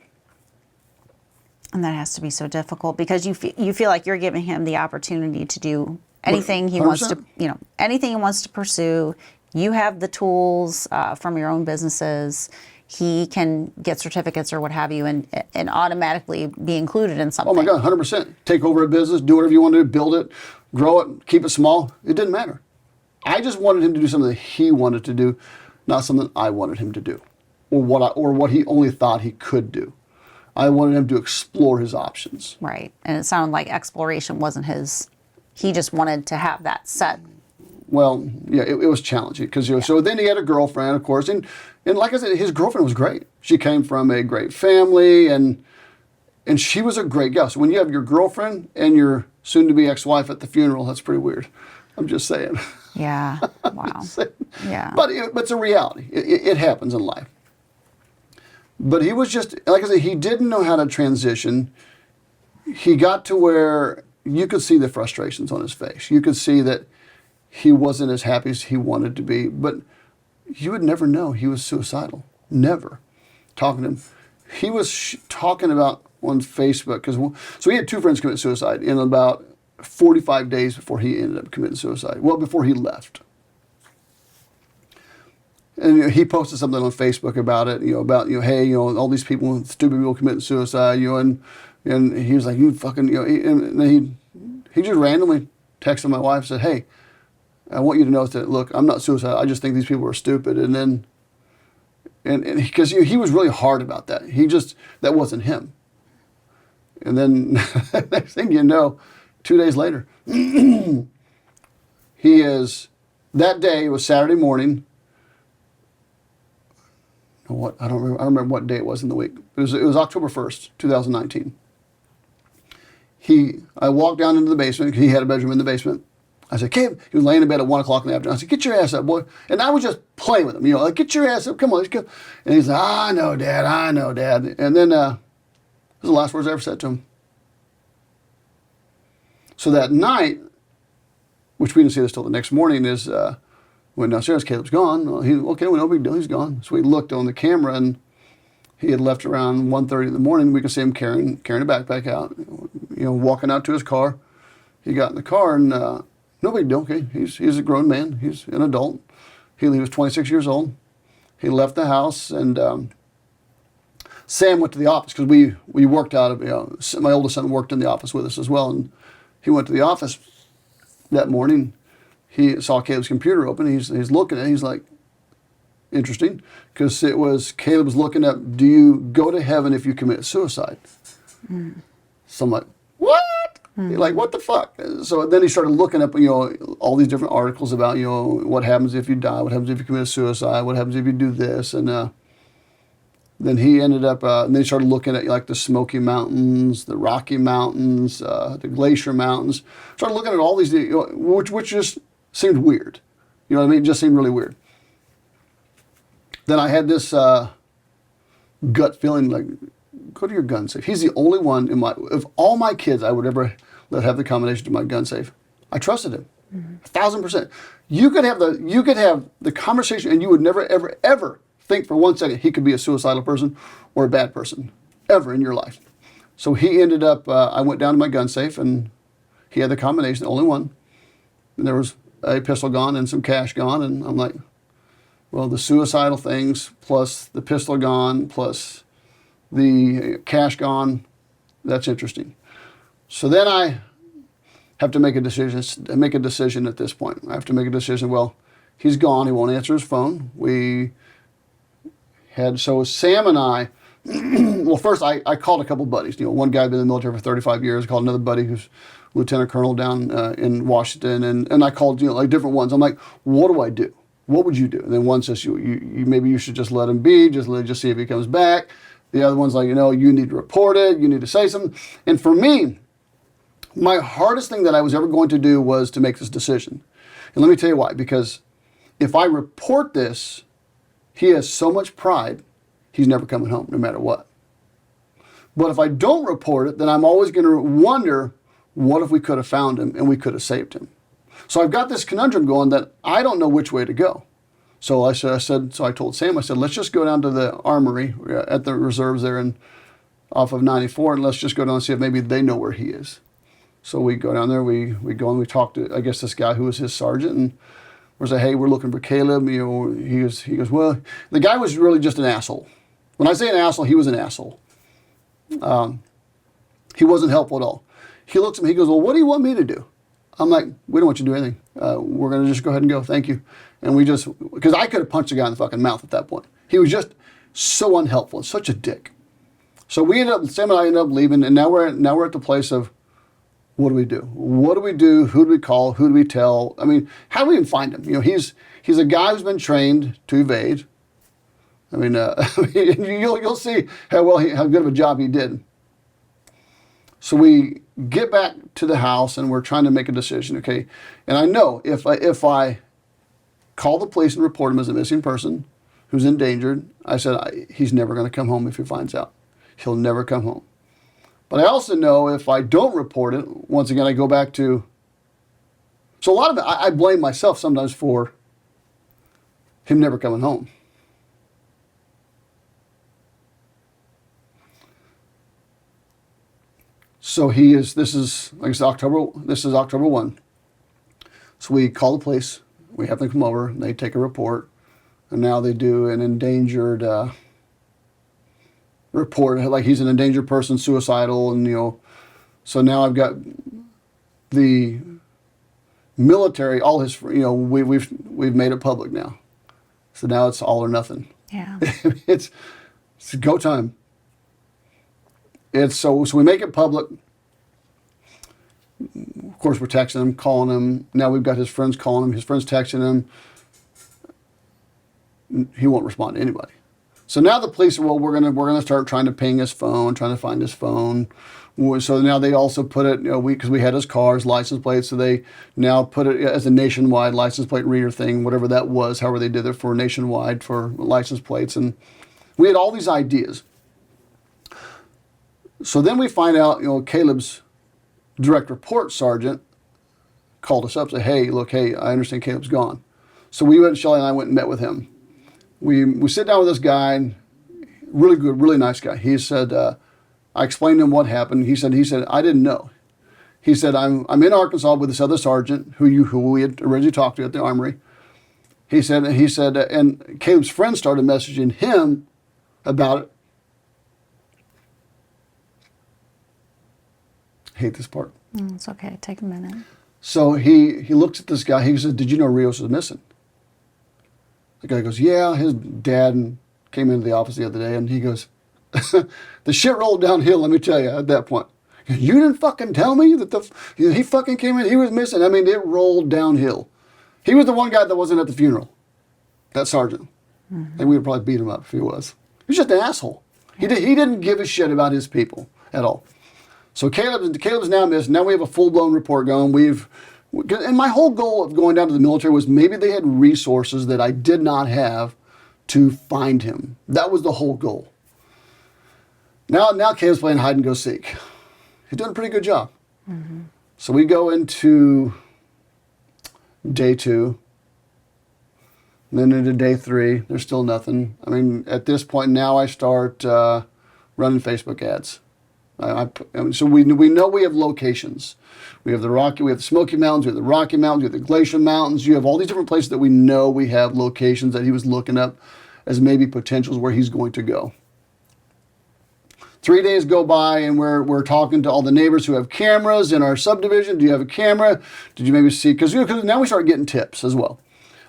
And that has to be so difficult, because you feel like you're giving him the opportunity to do anything he 100%. Wants to, anything he wants to pursue. You have the tools from your own businesses. He can get certificates or what have you, and automatically be included in something. Oh my God, 100%. Take over a business, do whatever you want to do, build it, grow it, keep it small. It didn't matter. I just wanted him to do something that he wanted to do, not something I wanted him to do. Or what he only thought he could do. I wanted him to explore his options. Right. And it sounded like exploration wasn't his. He just wanted to have that set. Well, yeah, it was challenging, because so then he had a girlfriend, of course, and like I said, his girlfriend was great. She came from a great family, and she was a great gal. So when you have your girlfriend and your soon-to-be ex-wife at the funeral, that's pretty weird. I'm just saying. Yeah. Wow. Yeah. But it's a reality. It happens in life. But he was just, like I said, he didn't know how to transition. He got to where you could see the frustrations on his face. You could see that he wasn't as happy as he wanted to be. But you would never know he was suicidal. Never. Talking to him. He was talking about on Facebook, so he had 2 friends commit suicide in about 45 days before he ended up committing suicide. Well, before he left. And he posted something on Facebook about it, about hey, all these people, stupid people committing suicide, and he was like, you fucking, and then he just randomly texted my wife and said, hey, I want you to know that, look, I'm not suicidal. I just think these people are stupid. And then, and because he was really hard about that. That wasn't him. And then next thing you know, 2 days later, that day, it was Saturday morning. I don't remember what day it was in the week. It was October 1st, 2019. I walked down into the basement. He had a bedroom in the basement. I said, Caleb, he was laying in bed at 1 o'clock in the afternoon. I said, get your ass up, boy. And I was just playing with him, like, get your ass up, come on, let's go. And he's like, I know, Dad. And then, those are the last words I ever said to him. So that night, which we didn't see this till the next morning, is went downstairs, Caleb's gone. Well, no big deal, he's gone. So we looked on the camera, and he had left around 1:30 in the morning. We could see him carrying a backpack out, walking out to his car. He got in the car, and no big deal. Okay, he's a grown man. He's an adult. He was 26 years old. He left the house, and Sam went to the office because we worked out of, my oldest son worked in the office with us as well, and he went to the office that morning. He saw Caleb's computer open. He's looking at it. He's like, interesting, because it was Caleb was looking up, do you go to heaven if you commit suicide? Mm. So I'm like, what? Mm. Like, what the fuck? So then he started looking up, all these different articles about, what happens if you die, what happens if you commit suicide, what happens if you do this, and then he ended up, and then he started looking at like the Smoky Mountains, the Rocky Mountains, the Glacier Mountains. Started looking at all these, which just seemed weird. You know what I mean? It just seemed really weird. Then I had this gut feeling like, go to your gun safe. He's the only one of all my kids I would ever let have the combination to my gun safe. I trusted him, 1,000%. You could have the conversation, and you would never, ever, ever think for 1 second he could be a suicidal person or a bad person ever in your life. So he ended up, I went down to my gun safe, and he had the combination, the only one. And there was a pistol gone and some cash gone, and I'm like, well, the suicidal things plus the pistol gone plus the cash gone, that's interesting. So then I have to make a decision at this point. I have to make a decision, well, he's gone, he won't answer his phone. So Sam and I, well, first I called a couple buddies. One guy had been in the military for 35 years. I called another buddy who's lieutenant colonel down in Washington, and I called like different ones. I'm like, what do I do? What would you do? And then one says, you maybe you should just let him be, just see if he comes back. The other one's like, you need to report it, you need to say something. And for me, my hardest thing that I was ever going to do was to make this decision. And let me tell you why. Because if I report this, he has so much pride, he's never coming home, no matter what. But if I don't report it, then I'm always going to wonder, what if we could have found him and we could have saved him? So I've got this conundrum going that I don't know which way to go. So I told Sam, let's just go down to the armory at the reserves there off of 94, and let's just go down and see if maybe they know where he is. So we go down there, we go and we talk to, I guess, this guy who was his sergeant, and we're like, hey, we're looking for Caleb. He goes, well, the guy was really just an asshole. When I say an asshole, he was an asshole. He wasn't helpful at all. He looks at me, he goes, well, what do you want me to do? I'm like, we don't want you to do anything. We're going to just go ahead and go. Thank you. And because I could have punched the guy in the fucking mouth at that point. He was just so unhelpful and such a dick. So Sam and I ended up leaving, and now we're at the place of, what do we do? What do we do? Who do we call? Who do we tell? I mean, how do we even find him? He's a guy who's been trained to evade. I mean, you'll see how good of a job he did. So we get back to the house, and we're trying to make a decision, okay? And I know if I call the police and report him as a missing person who's endangered, I said, he's never going to come home if he finds out. He'll never come home. But I also know if I don't report it, once again, I go back to... So a lot of it, I blame myself sometimes for him never coming home. So this is October 1. So we call the police, we have them come over, and they take a report, and now they do an endangered report, like he's an endangered person, suicidal, and so now I've got the military, all his, we've made it public now. So now it's all or nothing. Yeah. it's go time. So we make it public. Of course, we're texting him, calling him. Now we've got his friends calling him. His friends texting him. He won't respond to anybody. So now the police are, we're gonna start trying to ping his phone, trying to find his phone. So now they also put it, because we had his car's license plate, so they now put it as a nationwide license plate reader thing, whatever that was, however they did it for nationwide for license plates. And we had all these ideas. So then we find out, Caleb's direct report sergeant called us up and said, hey, I understand Caleb's gone. So we went, Shelly and I went and met with him. We sit down with this guy, really good, really nice guy. He said, I explained to him what happened. He said, I didn't know. He said, I'm in Arkansas with this other sergeant who we had originally talked to at the armory. He said, and Caleb's friend started messaging him about it. I hate this part. It's okay. Take a minute. So he looks at this guy. He says, did you know Rios was missing? The guy goes, yeah, his dad came into the office the other day, and he goes, the shit rolled downhill, let me tell you, at that point. You didn't fucking tell me that he fucking came in, he was missing. I mean, it rolled downhill. He was the one guy that wasn't at the funeral, that sergeant. Mm-hmm. And we would probably beat him up if he was. He was just an asshole. Yeah. He didn't give a shit about his people at all. So Caleb's now missing. Now we have a full-blown report going. And my whole goal of going down to the military was maybe they had resources that I did not have to find him. That was the whole goal. Now Caleb's playing hide and go seek. He's doing a pretty good job. Mm-hmm. So we go into day 2, and then into day 3. There's still nothing. I mean, at this point now I start running Facebook ads. So we know we have locations. We have the Smoky Mountains, we have the Rocky Mountains, we have the Glacier Mountains. You have all these different places that we know we have locations that he was looking up as maybe potentials where he's going to go. 3 days go by, and we're talking to all the neighbors who have cameras in our subdivision. Do you have a camera? Did you maybe see? Because now we start getting tips as well.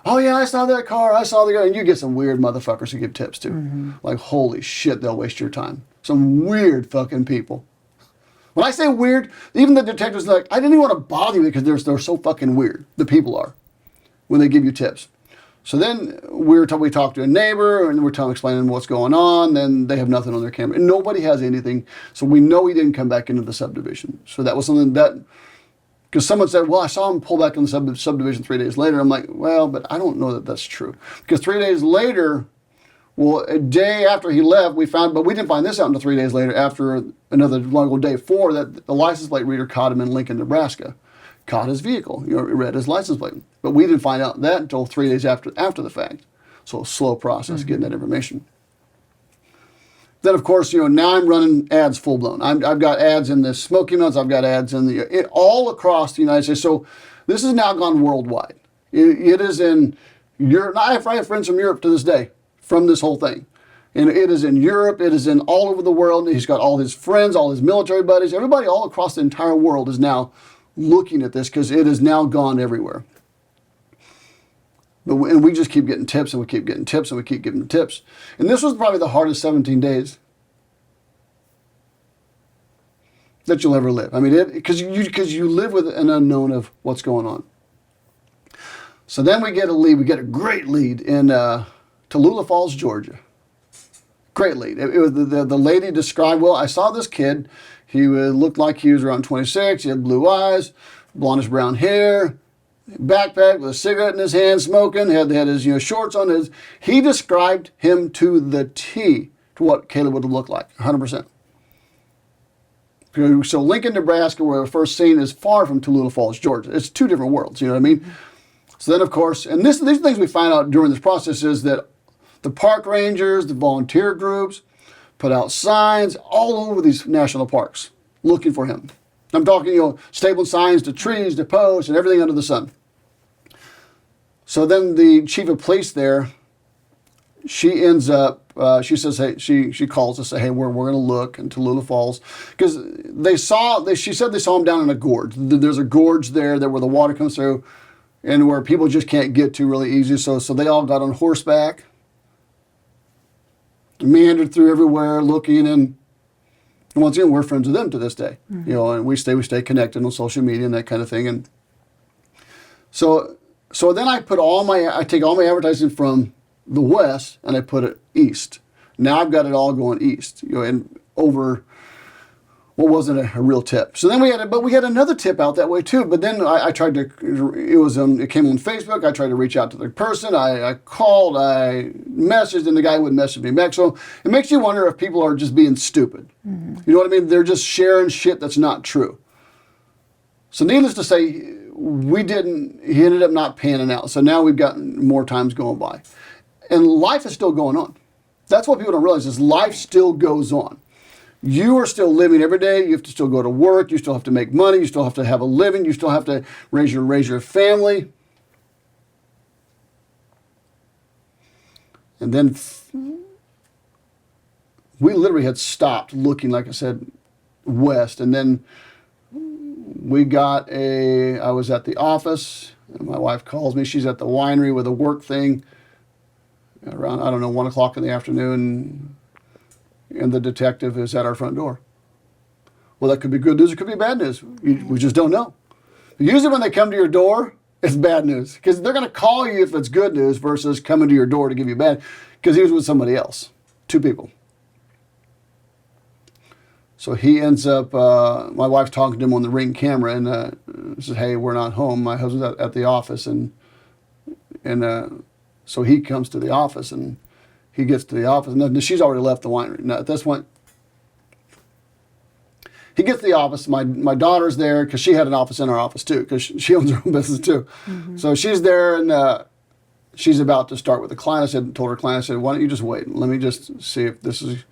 Oh yeah, I saw that car. I saw the guy. And you get some weird motherfuckers who give tips too. Mm-hmm. Like, holy shit, they'll waste your time. Some weird fucking people. When I say weird, even the detectives are like, I didn't even want to bother you because they're so fucking weird. The people are when they give you tips. So then we talk to a neighbor and we're explaining what's going on. Then they have nothing on their camera and nobody has anything. So we know he didn't come back into the subdivision. So that was something because someone said, well, I saw him pull back in the subdivision 3 days later. I'm like, well, but I don't know that that's true. Because 3 days later, well, a day after he left, but we didn't find this out until 3 days later after another long day 4 that the license plate reader caught him in Lincoln, Nebraska. Caught his vehicle, read his license plate. But we didn't find out that until 3 days after the fact. So a slow process getting that information. Then, of course, now I'm running ads full blown. I've got ads in the Smoky Mountains. I've got ads in all across the United States. So this has now gone worldwide. It is in Europe. I have friends from Europe to this day from this whole thing. And it is in Europe. It is in all over the world. He's got all his friends, all his military buddies. Everybody all across the entire world is now looking at this because it has now gone everywhere. And we just keep getting tips and we keep getting tips and we keep giving tips. And this was probably the hardest 17 days that you'll ever live. I mean, because you live with an unknown of what's going on. So then we get a lead. We get a great lead in Tallulah Falls, Georgia. Great lead. It was the lady described, well, I saw this kid. He looked like he was around 26. He had blue eyes, blondish brown hair, backpack with a cigarette in his hand, smoking, had his shorts on. He described him to the T to what Caleb would have looked like, 100%. So Lincoln, Nebraska, where we're first seen, is far from Tallulah Falls, Georgia. It's two different worlds, you know what I mean? Mm-hmm. So then, of course, and these are things we find out during this process is that the park rangers, the volunteer groups, put out signs all over these national parks looking for him. I'm talking, stapled signs to trees, to posts, and everything under the sun. So then the chief of police there, she ends up, she says, hey, she calls to say, hey, we're going to look in Tallulah Falls. Because she said they saw him down in a gorge. There's a gorge there where the water comes through and where people just can't get to really easy. So they all got on horseback, meandered through everywhere looking, and once again, we're friends with them to this day. Mm-hmm. You know, and we stay connected on social media and that kind of thing. And so then I take all my advertising from the west and I put it east. Now I've got it all going east, you know, and over what wasn't a real tip. So then we had another tip out that way too. But then I tried to, it came on Facebook. I tried to reach out to the person. I called, I messaged, and the guy wouldn't message me back. So it makes you wonder if people are just being stupid. Mm-hmm. You know what I mean? They're just sharing shit that's not true. So needless to say, he ended up not panning out. So now we've gotten more times going by. And life is still going on. That's what people don't realize is life still goes on. You are still living every day. You have to still go to work. You still have to make money. You still have to have a living. You still have to raise your family. And then we literally had stopped looking, like I said, west. And then I was at the office, and my wife calls me. She's at the winery with a work thing around, 1 o'clock in the afternoon. And the detective is at our front door. Well, that could be good news. It could be bad news. We just don't know. Usually when they come to your door, it's bad news. Because they're going to call you if it's good news versus coming to your door to give you bad. Because he was with somebody else. 2 people. So he ends up, my wife's talking to him on the Ring camera and says, hey, we're not home. My husband's at the office. And so he comes to the office and he gets to the office. No, she's already left the winery. Now, at this point, he gets to the office. My daughter's there because she had an office in our office too, because she owns her own business too. Mm-hmm. So she's there and she's about to start with the client. Told her client, I said, why don't you just wait? Let me just see if this is,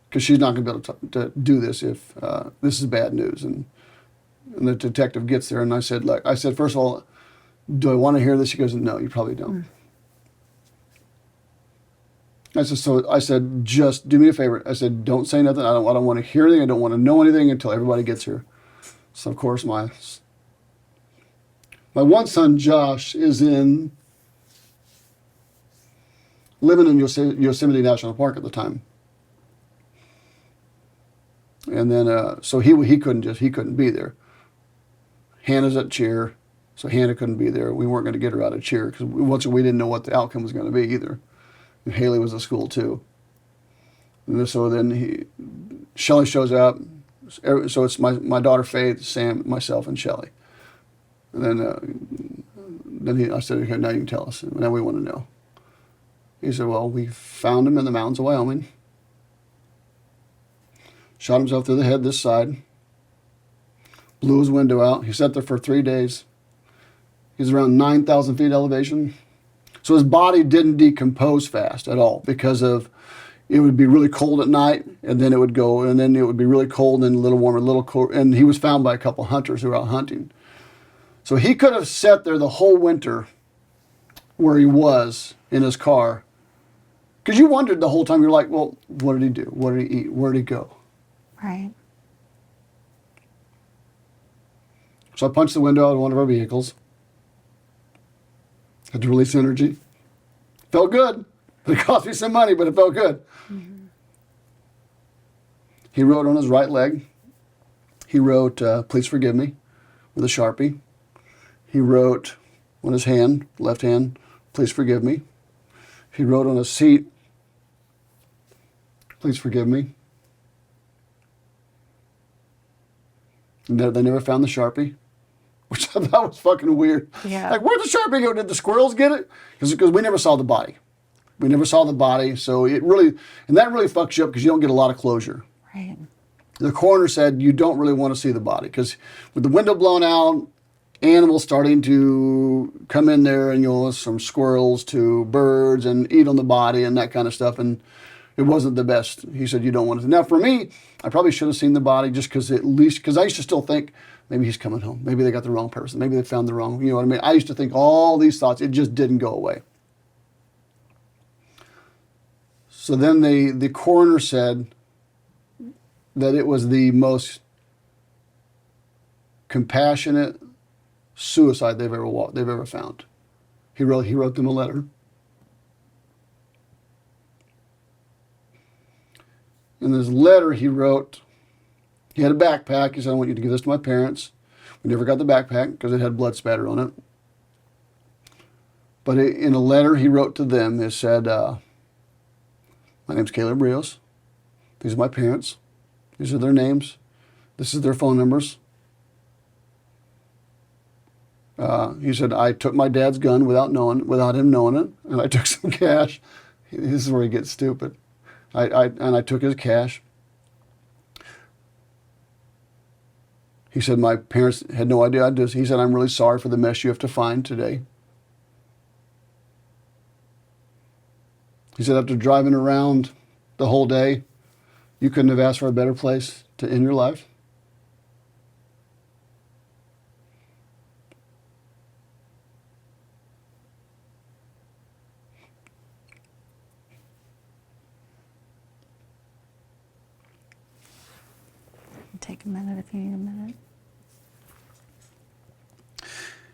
because she's not going to be able to do this if this is bad news. And the detective gets there and I said, look, first of all, do I want to hear this? She goes, no, you probably don't. Mm. I said, just do me a favor. I said, don't say nothing. I don't want to hear anything. I don't want to know anything until everybody gets here. So, of course, my one son, Josh, is living in Yosemite National Park at the time. And then, so he couldn't be there. Hannah's at cheer, so Hannah couldn't be there. We weren't going to get her out of cheer because we didn't know what the outcome was going to be either. And Haley was at school too. And so then Shelly shows up. So it's my daughter Faith, Sam, myself, and Shelly. And then I said, okay, now you can tell us. Now we want to know. He said, well, we found him in the mountains of Wyoming. Shot himself through the head this side. Blew his window out. He sat there for 3 days. He's around 9,000 feet elevation. So his body didn't decompose fast at all because of it would be really cold at night and then it would go and then it would be really cold and then a little warmer, a little cold. And he was found by a couple of hunters who were out hunting. So he could have sat there the whole winter where he was in his car. Because you wondered the whole time, you're like, well, what did he do? What did he eat? Where did he go? Right. So I punched the window out of one of our vehicles. Had to release energy. Felt good. It cost me some money, but it felt good. Mm-hmm. He wrote on his right leg. He wrote, please forgive me, with a Sharpie. He wrote on his hand, left hand, please forgive me. He wrote on his seat, please forgive me. And they never found the Sharpie, which I thought was fucking weird. Yeah. Like, where'd the Sharpie go? Did the squirrels get it? Because we never saw the body. We never saw the body, so that really fucks you up because you don't get a lot of closure. Right. The coroner said you don't really want to see the body because with the window blown out, animals starting to come in there and from squirrels to birds and eat on the body and that kind of stuff, and it wasn't the best. He said you don't want to. Now for me, I probably should have seen the body just because I used to still think maybe he's coming home. Maybe they got the wrong person. Maybe they found the wrong, you know what I mean? I used to think all these thoughts. It just didn't go away. So then the coroner said that it was the most compassionate suicide they've ever found. He wrote them a letter. In this letter he wrote, he had a backpack. He said, I want you to give this to my parents. We never got the backpack because it had blood spatter on it. But in a letter he wrote to them, it said, my name's Eric Rios. These are my parents. These are their names. This is their phone numbers. He said, I took my dad's gun without him knowing it, and I took some cash. This is where he gets stupid. I took his cash. He said, my parents had no idea I'd do this. He said, I'm really sorry for the mess you have to find today. He said, after driving around the whole day, you couldn't have asked for a better place to end your life. Take a minute if you need a minute.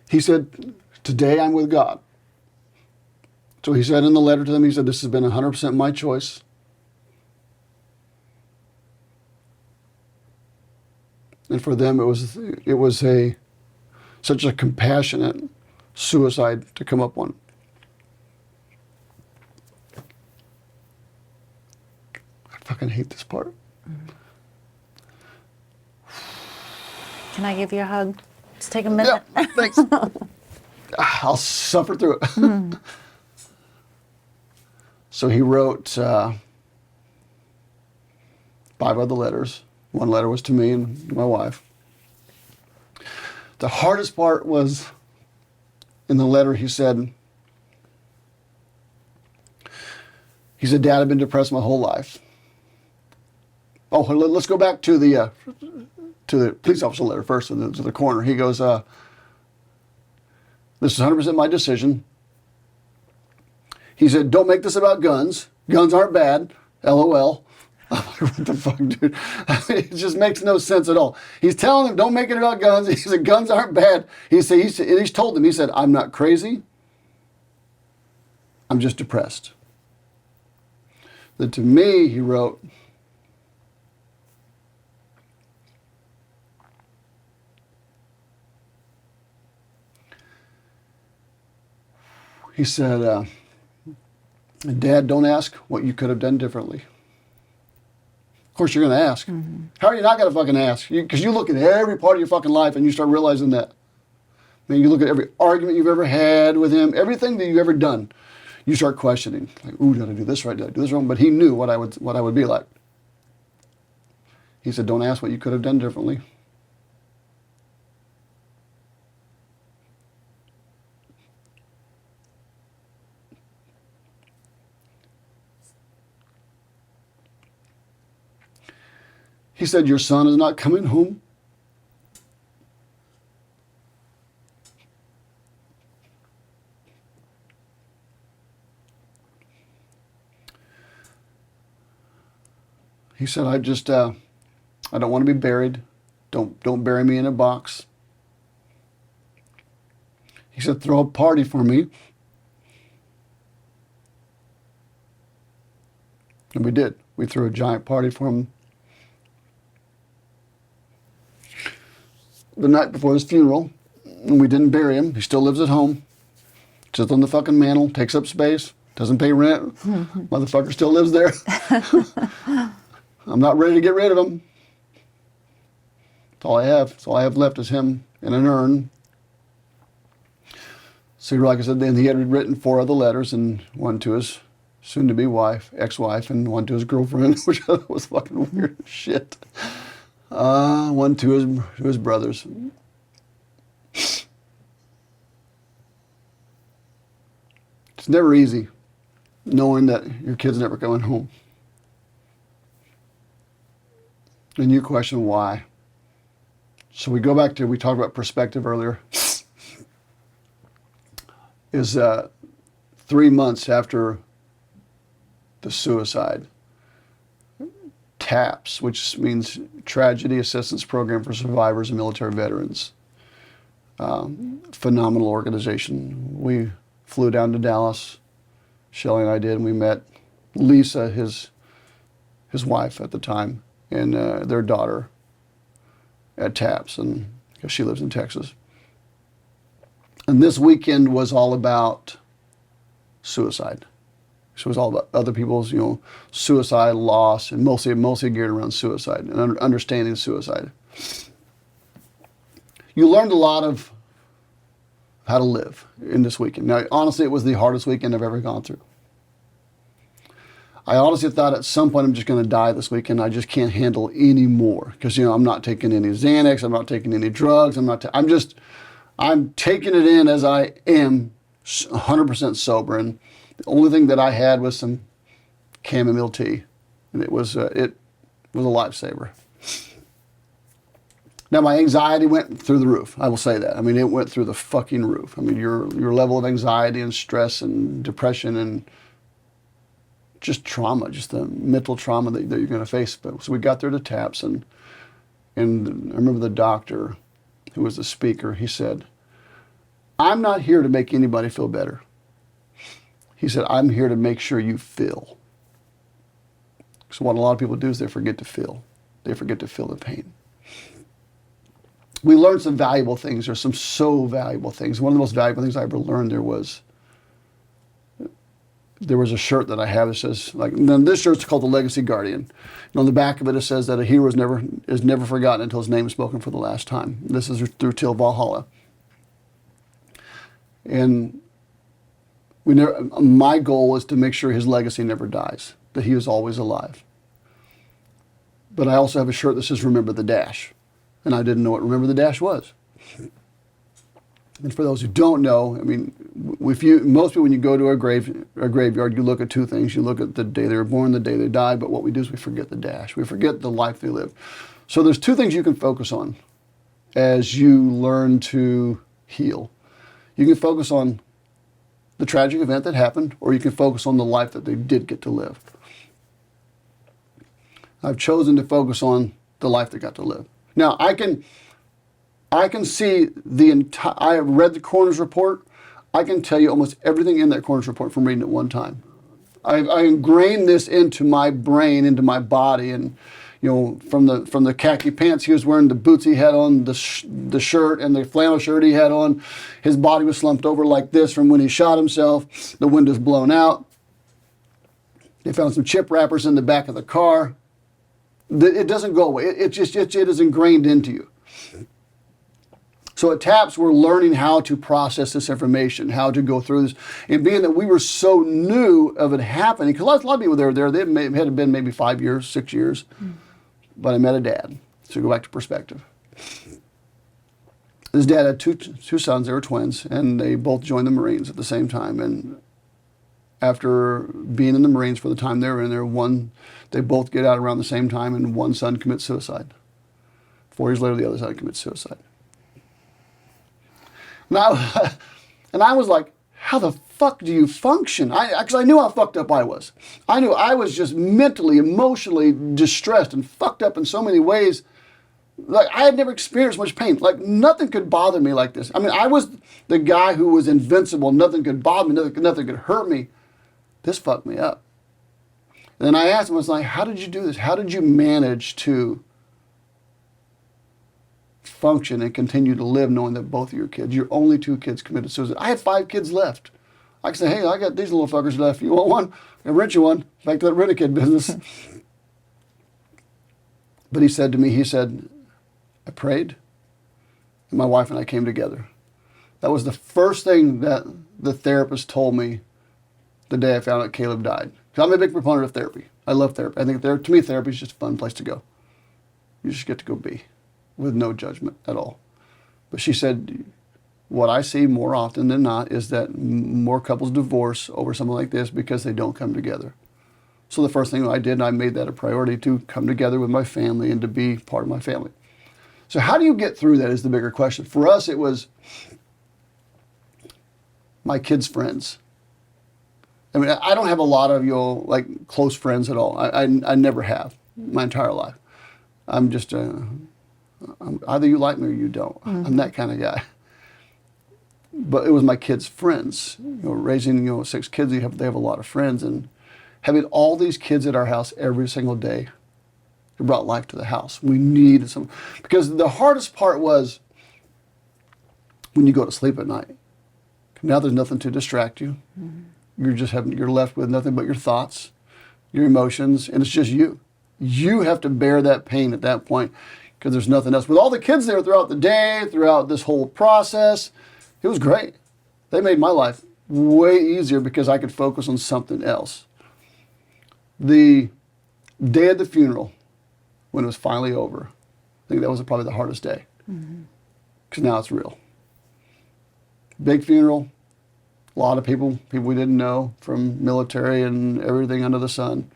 He said, today I'm with God. So he said in the letter to them, he said, this has been 100% my choice. And for them, it was such a compassionate suicide to come up on. I fucking hate this part. Can I give you a hug? Just take a minute. Yeah, thanks. I'll suffer through it. So he wrote 5 other letters. One letter was to me and my wife. The hardest part was in the letter he said, Dad, I've been depressed my whole life. Oh, let's go back to the police officer letter first, to the coroner. He goes, this is 100% my decision. He said, don't make this about guns. Guns aren't bad. LOL. I'm like, what the fuck, dude? It just makes no sense at all. He's telling them, don't make it about guns. He said, guns aren't bad. He's told them, he said, I'm not crazy. I'm just depressed. Then to me, he wrote, he said, Dad, don't ask what you could have done differently. Of course, you're going to ask. Mm-hmm. How are you not going to fucking ask? Because you look at every part of your fucking life and you start realizing that. I mean, you look at every argument you've ever had with him, everything that you've ever done, you start questioning. Like, ooh, did I do this right? Did I do this wrong? But he knew what I would be like. He said, don't ask what you could have done differently. He said, your son is not coming home. He said, I don't want to be buried. Don't bury me in a box. He said, throw a party for me. And we did. We threw a giant party for him. The night before his funeral, and we didn't bury him. He still lives at home. Sits on the fucking mantle, takes up space, doesn't pay rent. Motherfucker still lives there. I'm not ready to get rid of him. That's all I have. That's all I have left is him in an urn. So like I said, then he had written 4 other letters, and one to his soon-to-be wife, ex-wife, and one to his girlfriend, which I thought was fucking weird as shit. One to his brothers. It's never easy knowing that your kid's never coming home. And you question why. So we go back to, we talked about perspective earlier. Is 3 months after the suicide. TAPS, which means Tragedy Assistance Program for Survivors and Military Veterans. Phenomenal organization. We flew down to Dallas, Shelley and I did, and we met Lisa, his wife at the time, and their daughter at TAPS, and because she lives in Texas. And this weekend was all about suicide. So it was all about other people's, suicide, loss, and mostly geared around suicide and understanding suicide. You learned a lot of how to live in this weekend. Now, honestly, it was the hardest weekend I've ever gone through. I honestly thought at some point I'm just going to die this weekend. I just can't handle any more because, I'm not taking any Xanax. I'm not taking any drugs. I'm taking it in as I am 100% sober. And the only thing that I had was some chamomile tea. And it was a lifesaver. Now, my anxiety went through the roof. I will say that. It went through the fucking roof. Your level of anxiety and stress and depression and just trauma, just the mental trauma that you're going to face. So we got there to TAPS, and I remember the doctor who was the speaker, he said, "I'm not here to make anybody feel better." He said, "I'm here to make sure you feel." So what a lot of people do is they forget to feel. They forget to feel the pain. We learned some valuable things. There's some so valuable things. One of the most valuable things I ever learned there was a shirt that I have that says, now this shirt's called the Legacy Guardian. And on the back of it, it says that a hero is never forgotten until his name is spoken for the last time. This is through Till Valhalla. And my goal is to make sure his legacy never dies, that he is always alive. But I also have a shirt that says Remember the Dash. And I didn't know what Remember the Dash was. And for those who don't know, most people, when you go to a graveyard, you look at two things. You look at the day they were born, the day they died, but what we do is we forget the dash. We forget the life they lived. So there's two things you can focus on as you learn to heal. You can focus on the tragic event that happened, or you can focus on the life that they did get to live. I've chosen to focus on the life they got to live. Now, I can see the entire, I have read the coroner's report. I can tell you almost everything in that coroner's report from reading it one time. I ingrained this into my brain, into my body, and from the khaki pants he was wearing, the boots he had on, the shirt and the flannel shirt he had on, his body was slumped over like this from when he shot himself. The windows blown out. They found some chip wrappers in the back of the car. It doesn't go away. It is ingrained into you. So at TAPS, we're learning how to process this information, how to go through this. And being that we were so new of it happening, because a lot of people that were there, they had been maybe 5 years, 6 years. But I met a dad. So go back to perspective. His dad had two sons, they were twins, and they both joined the Marines at the same time. And after being in the Marines for the time they were in there, they both get out around the same time, and one son commits suicide. 4 years later, the other son commits suicide. And I was like, how the fuck do you function? Because I knew how fucked up I was. I knew I was just mentally, emotionally distressed and fucked up in so many ways. Like, I had never experienced much pain. Like, nothing could bother me like this. I was the guy who was invincible. Nothing could bother me. Nothing could hurt me. This fucked me up. And then I asked him, I was like, how did you do this? How did you manage to function and continue to live knowing that both of your kids, your only two kids, committed suicide? I had 5 kids left. I could say, hey, I got these little fuckers left. You want one? I'll rent you one. Back to that rent-a-kid business. But he said to me, I prayed, and my wife and I came together. That was the first thing that the therapist told me the day I found out Caleb died. Because I'm a big proponent of therapy. I love therapy. I think to me, therapy is just a fun place to go. You just get to go be with no judgment at all. But she said, what I see more often than not is that more couples divorce over something like this because they don't come together. So the first thing I did, I made that a priority to come together with my family and to be part of my family. So how do you get through that is the bigger question. For us, it was my kids' friends. I mean, I don't have a lot of, like close friends at all. I never have my entire life. I'm just, either you like me or you don't. I'm that kind of guy. But it was my kids' friends. Raising 6 kids, they have a lot of friends, and having all these kids at our house every single day, it brought life to the house. We needed some, because the hardest part was when you go to sleep at night. Now there's nothing to distract you. You're left with nothing but your thoughts, your emotions, and it's just you. You have to bear that pain at that point because there's nothing else. With all the kids there throughout the day, throughout this whole process, it was great. They made my life way easier because I could focus on something else. The day of the funeral, when it was finally over, I think that was probably the hardest day because now it's real. Big funeral. A lot of people we didn't know, from military and everything under the sun.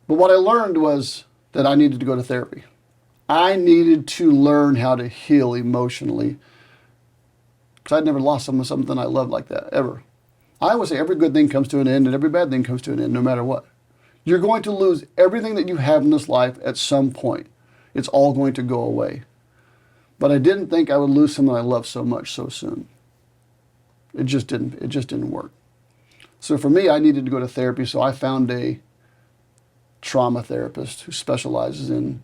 But what I learned was that I needed to go to therapy. I needed to learn how to heal emotionally, because I'd never lost something I loved like that, ever. I always say every good thing comes to an end and every bad thing comes to an end, no matter what. You're going to lose everything that you have in this life at some point. It's all going to go away. But I didn't think I would lose something I loved so much so soon. It just didn't work. So for me, I needed to go to therapy, so I found a trauma therapist who specializes in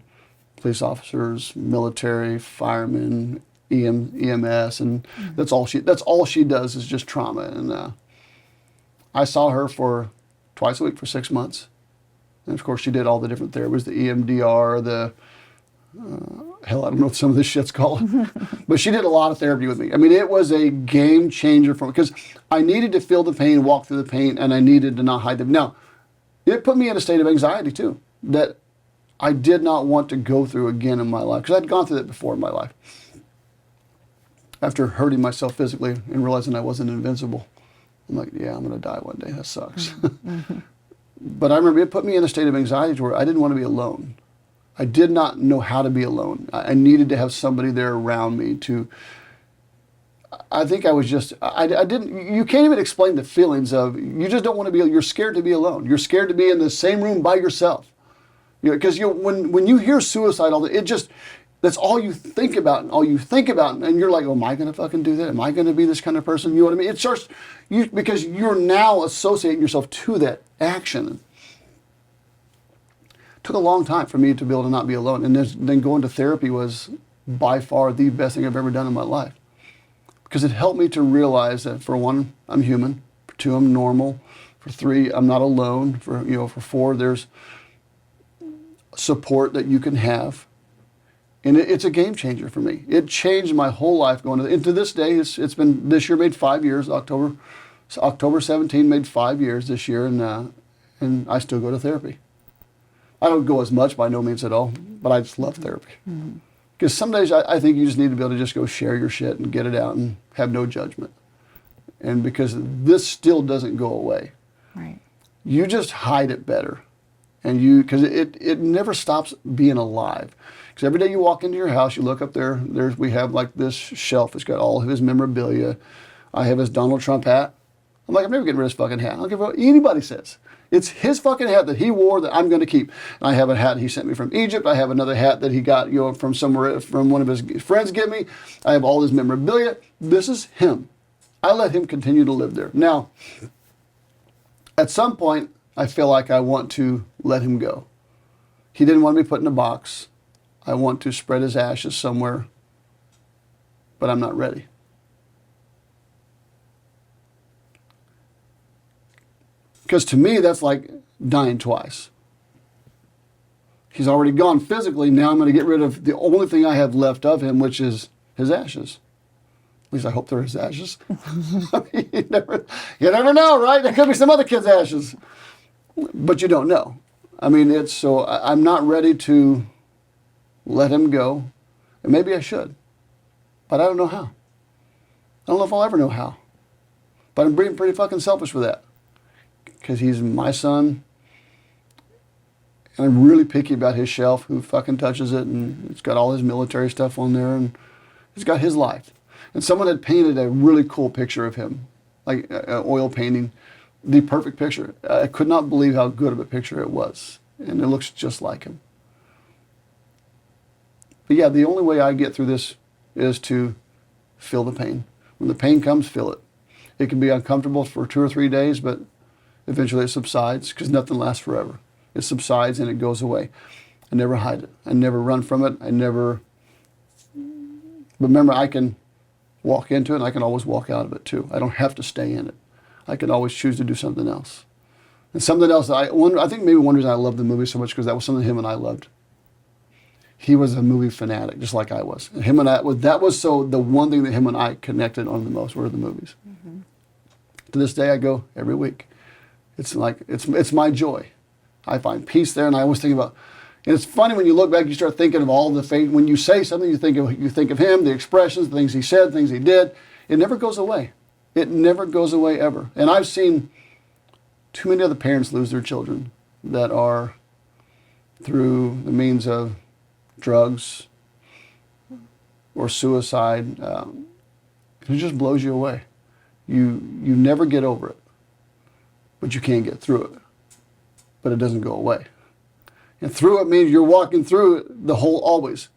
police officers, military, firemen, EMS, and that's all she does is just trauma. And I saw her for twice a week for 6 months. And of course, she did all the different therapies, the EMDR, the hell, I don't know what some of this shit's called. But she did a lot of therapy with me. I mean, it was a game changer for me because I needed to feel the pain, walk through the pain, and I needed to not hide them. Now, it put me in a state of anxiety too, that I did not want to go through again in my life, because I'd gone through that before in my life. After hurting myself physically and realizing I wasn't invincible, I'm like, yeah, I'm going to die one day. That sucks. But I remember it put me in a state of anxiety where I didn't want to be alone. I did not know how to be alone. I needed to have somebody there around me to, I think I was just, I didn't, you can't even explain the feelings of, you just don't want to be, you're scared to be alone. You're scared to be in the same room by yourself. Because when you hear suicide, that's all you think about, and you're like, oh, am I going to fucking do that? Am I going to be this kind of person? You know what I mean? It starts, because you're now associating yourself to that action. Took a long time for me to be able to not be alone. And then going to therapy was by far the best thing I've ever done in my life. Because it helped me to realize that, for one, I'm human. For two, I'm normal. For three, I'm not alone. For four, there's support that you can have. And it's a game changer for me. It changed my whole life going into this day. It's been, this year made 5 years. October 17 made 5 years this year, and I still go to therapy. I don't go as much, by no means at all, but I just love therapy. Because some days I think you just need to be able to just go share your shit and get it out and have no judgment. And because this still doesn't go away. Right. You just hide it better. And because it never stops being alive. Because every day you walk into your house, you look up there, we have like this shelf. It's got all of his memorabilia. I have his Donald Trump hat. I'm like, I'm never getting rid of his fucking hat. I don't give a what anybody says. It's his fucking hat that he wore that I'm going to keep. And I have a hat he sent me from Egypt. I have another hat that he got, from somewhere, from one of his friends give me. I have all his memorabilia. This is him. I let him continue to live there. Now, at some point, I feel like I want to let him go. He didn't want to be put in a box. I want to spread his ashes somewhere, but I'm not ready. Because to me, that's like dying twice. He's already gone physically. Now I'm going to get rid of the only thing I have left of him, which is his ashes. At least I hope they're his ashes. I mean, you never know, right? There could be some other kid's ashes. But you don't know. I mean, I'm not ready to let him go. And maybe I should. But I don't know how. I don't know if I'll ever know how. But I'm being pretty fucking selfish with that. Because he's my son. And I'm really picky about his shelf, who fucking touches it. And it's got all his military stuff on there. And he's got his life. And someone had painted a really cool picture of him. like oil painting, the perfect picture. I could not believe how good of a picture it was. And it looks just like him. But yeah, the only way I get through this is to feel the pain. When the pain comes, feel it. It can be uncomfortable for 2 or 3 days, but eventually it subsides because nothing lasts forever. It subsides and it goes away. I never hide it. I never run from it. Remember, I can walk into it and I can always walk out of it too. I don't have to stay in it. I can always choose to do something else. And something else, I think maybe one reason I love the movie so much because that was something him and I loved. He was a movie fanatic, just like I was. And him and I, that was so the one thing that him and I connected on the most were the movies. Mm-hmm. To this day, I go every week. It's like, it's my joy. I find peace there, and I always think about, and it's funny when you look back, you start thinking of all the faith. When you say something, you think of him, the expressions, the things he said, things he did. It never goes away. It never goes away ever. And I've seen too many other parents lose their children that are through the means of drugs or suicide. It just blows you away. You never get over it, but you can't get through it. But it doesn't go away. And through it means you're walking through it the whole always.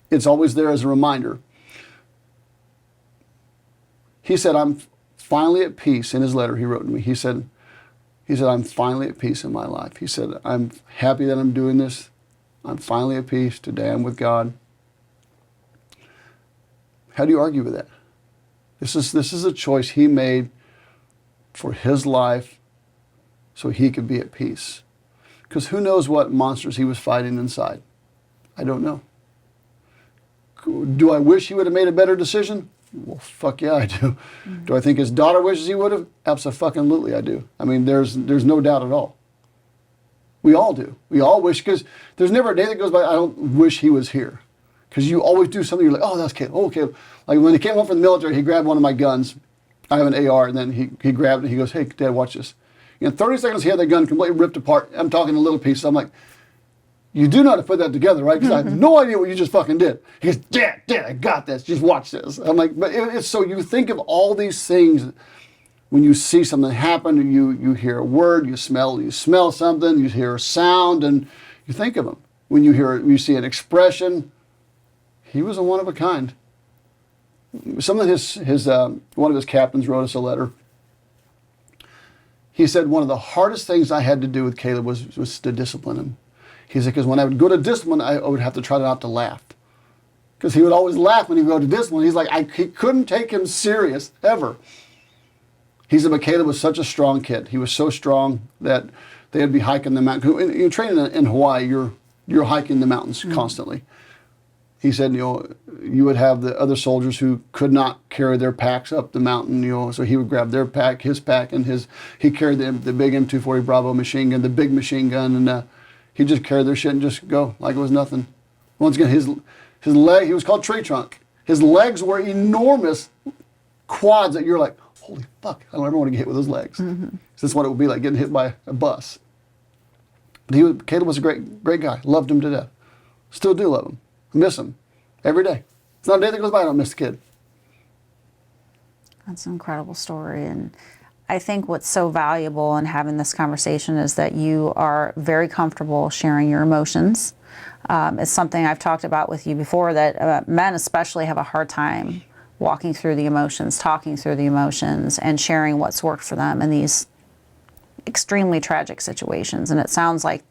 It's always there as a reminder. He said, I'm finally at peace. In his letter he wrote to me, he said, I'm finally at peace in my life. He said, I'm happy that I'm doing this. I'm finally at peace. Today I'm with God. How do you argue with that? This is a choice he made for his life so he could be at peace. Because who knows what monsters he was fighting inside? I don't know. Do I wish he would have made a better decision? Well, fuck yeah, I do. Mm-hmm. Do I think his daughter wishes he would have? Absolutely, I do. I mean, there's no doubt at all. We all do. We all wish, because there's never a day that goes by I don't wish he was here. Because you always do something, you're like, oh, that's Caleb. Oh, Caleb. Like when he came home from the military, he grabbed one of my guns. I have an AR, and then he grabbed it, he goes, hey, Dad, watch this. In 30 seconds, he had that gun completely ripped apart. I'm talking a little piece. I'm like, you do know how to put that together, right? Because I have no idea what you just fucking did. He goes, Dad, I got this. Just watch this. I'm like, but it's so you think of all these things when you see something happen, you hear a word, you smell something, you hear a sound, and you think of him. When you see an expression, he was a one of a kind. Some of one of his captains wrote us a letter. He said one of the hardest things I had to do with Caleb was to discipline him. He said, because when I would go to discipline, I would have to try not to laugh. Because he would always laugh when he would go to discipline. He's like, he couldn't take him serious, ever. He said, but Caleb was such a strong kid. He was so strong that they'd be hiking the mountain. In training in Hawaii, you're hiking the mountains constantly. He said, you would have the other soldiers who could not carry their packs up the mountain, so he would grab their pack, and he carried the big M240 Bravo machine gun, the big machine gun, and he'd just carry their shit and just go like it was nothing. Once again, his leg, he was called Tree Trunk. His legs were enormous quads that you're like, holy fuck, I don't ever want to get hit with those legs. Mm-hmm. That's what it would be like getting hit by a bus. But Caleb was a great guy. Loved him to death. Still do love him. Miss him every day. It's not a day that goes by I don't miss the kid. That's an incredible story. And I think what's so valuable in having this conversation is that you are very comfortable sharing your emotions. It's something I've talked about with you before, that men especially have a hard time walking through the emotions, talking through the emotions, and sharing what's worked for them in these extremely tragic situations. And it sounds like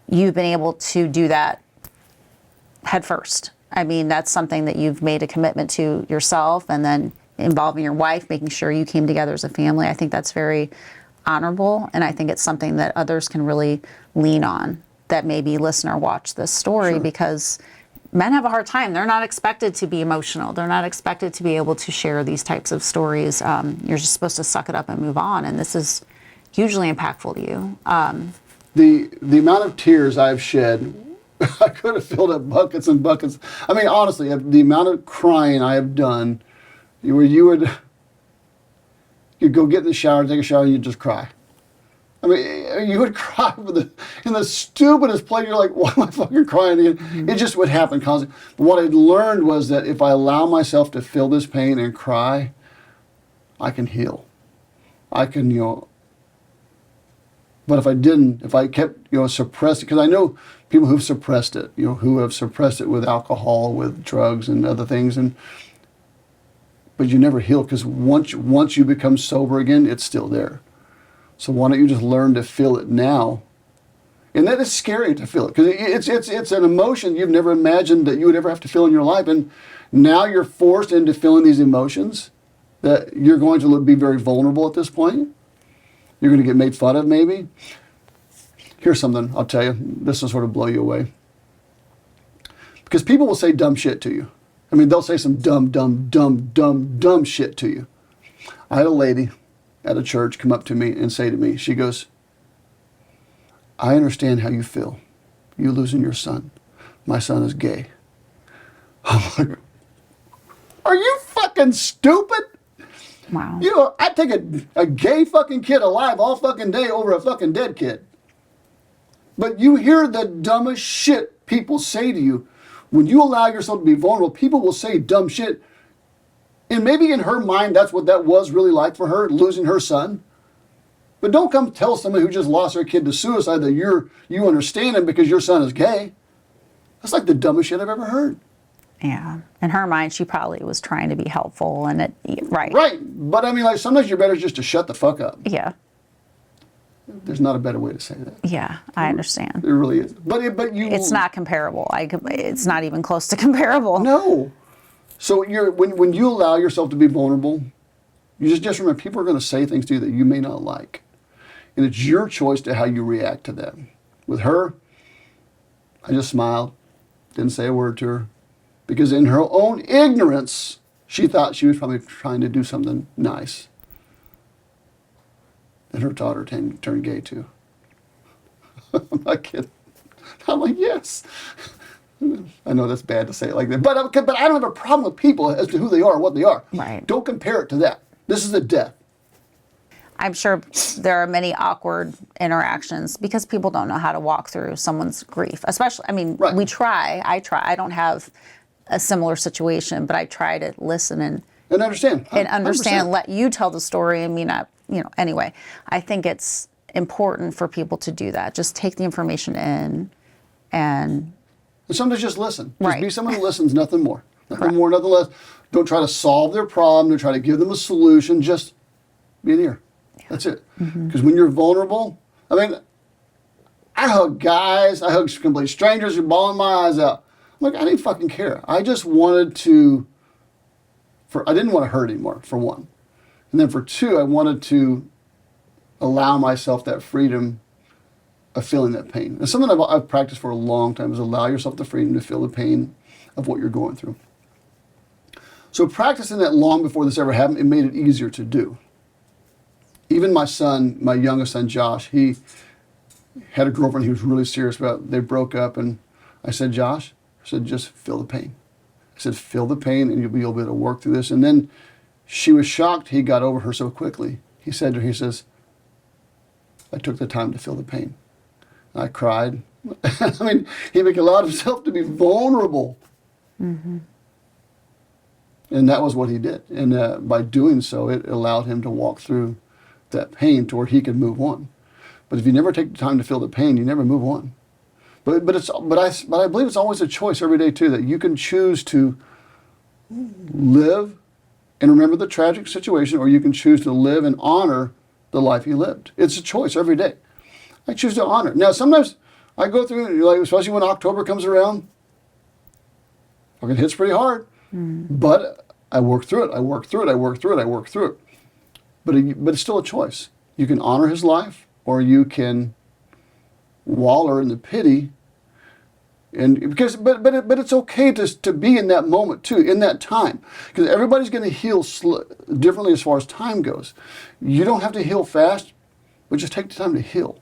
you've been able to do that head first. I mean, that's something that you've made a commitment to yourself, and then involving your wife, making sure you came together as a family. I think that's very honorable, and I think it's something that others can really lean on, that maybe listen or watch this story. Sure. Because men have a hard time. They're not expected to be emotional. They're not expected to be able to share these types of stories. You're just supposed to suck it up and move on, and this is hugely impactful to you. The amount of tears I've shed, I could have filled up buckets and buckets. I mean, honestly, the amount of crying I have done, where you'd go get in the shower, take a shower, and you'd just cry. I mean, you would cry in the stupidest place. You're like, why am I fucking crying again? Mm-hmm. It just would happen constantly. But what I'd learned was that if I allow myself to feel this pain and cry, I can heal. I can, but if I didn't, if I kept, suppressed it, because I know people who've suppressed it, who have suppressed it with alcohol, with drugs and other things, but you never heal, because once you become sober again, it's still there. So why don't you just learn to feel it now? And that is scary to feel it, because it's an emotion you've never imagined that you would ever have to feel in your life, and now you're forced into feeling these emotions that you're going to be very vulnerable at this point. You're going to get made fun of, maybe. Here's something I'll tell you. This will sort of blow you away. Because people will say dumb shit to you. I mean, they'll say some dumb shit to you. I had a lady at a church come up to me and say to me, she goes, I understand how you feel. You losing your son. My son is gay. I'm like, are you fucking stupid? Wow. I'd take a gay fucking kid alive all fucking day over a fucking dead kid. But you hear the dumbest shit people say to you. When you allow yourself to be vulnerable, people will say dumb shit. And maybe in her mind, that's what that was really like for her, losing her son. But don't come tell somebody who just lost their kid to suicide that you understand him because your son is gay. That's like the dumbest shit I've ever heard. Yeah. In her mind, she probably was trying to be helpful, and right. Right. But I mean, like, sometimes you're better just to shut the fuck up. Yeah. There's not a better way to say that. Yeah, I understand. There really is. But you. It's not comparable. It's not even close to comparable. No. So when you allow yourself to be vulnerable, you just remember people are going to say things to you that you may not like, and it's your choice to how you react to them. With her, I just smiled, didn't say a word to her, because in her own ignorance, she thought she was probably trying to do something nice. And her daughter turned gay too. I'm not kidding. I'm like, yes. I know that's bad to say it like that, but I don't have a problem with people as to who they are and what they are. Right. Don't compare it to that. This is a death. I'm sure there are many awkward interactions because people don't know how to walk through someone's grief. Especially, Right. we try. I try. I don't have a similar situation, but I try to listen and understand. And understand. 100%. Let you tell the story. Anyway, I think it's important for people to do that. Just take the information in and sometimes just listen. Just Right. be someone who listens, nothing more. Nothing Correct. more, nothing less. Don't try to solve their problem. Don't try to give them a solution. Just be an ear. That's it. Because when you're vulnerable, I hug guys. I hug complete strangers who are bawling my eyes out. I'm like, I didn't fucking care. I just wanted to, I didn't want to hurt anymore, for one. And then for two, I wanted to allow myself that freedom of feeling that pain. And something I've practiced for a long time is allow yourself the freedom to feel the pain of what you're going through. So practicing that long before this ever happened, it made it easier to do. Even my son, my youngest son, Josh, he had a girlfriend he was really serious about. They broke up, and I said, Josh, just feel the pain. I said, feel the pain, and you'll be able to work through this. And then she was shocked he got over her so quickly. He said to her, he says, I took the time to feel the pain. I cried. He allowed himself to be vulnerable. Mm-hmm. And that was what he did. And by doing so, it allowed him to walk through that pain to where he could move on. But if you never take the time to feel the pain, you never move on. But I believe it's always a choice every day too, that you can choose to live and remember the tragic situation, or you can choose to live and honor the life you lived. It's a choice every day. I choose to honor. Now, sometimes I go through, especially when October comes around, fucking hits pretty hard. But I work through it. I work through it. I work through it. I work through it. But it's still a choice. You can honor his life, or you can waller in the pity. But it's okay to be in that moment too, in that time, because everybody's going to heal differently as far as time goes. You don't have to heal fast, but just take the time to heal.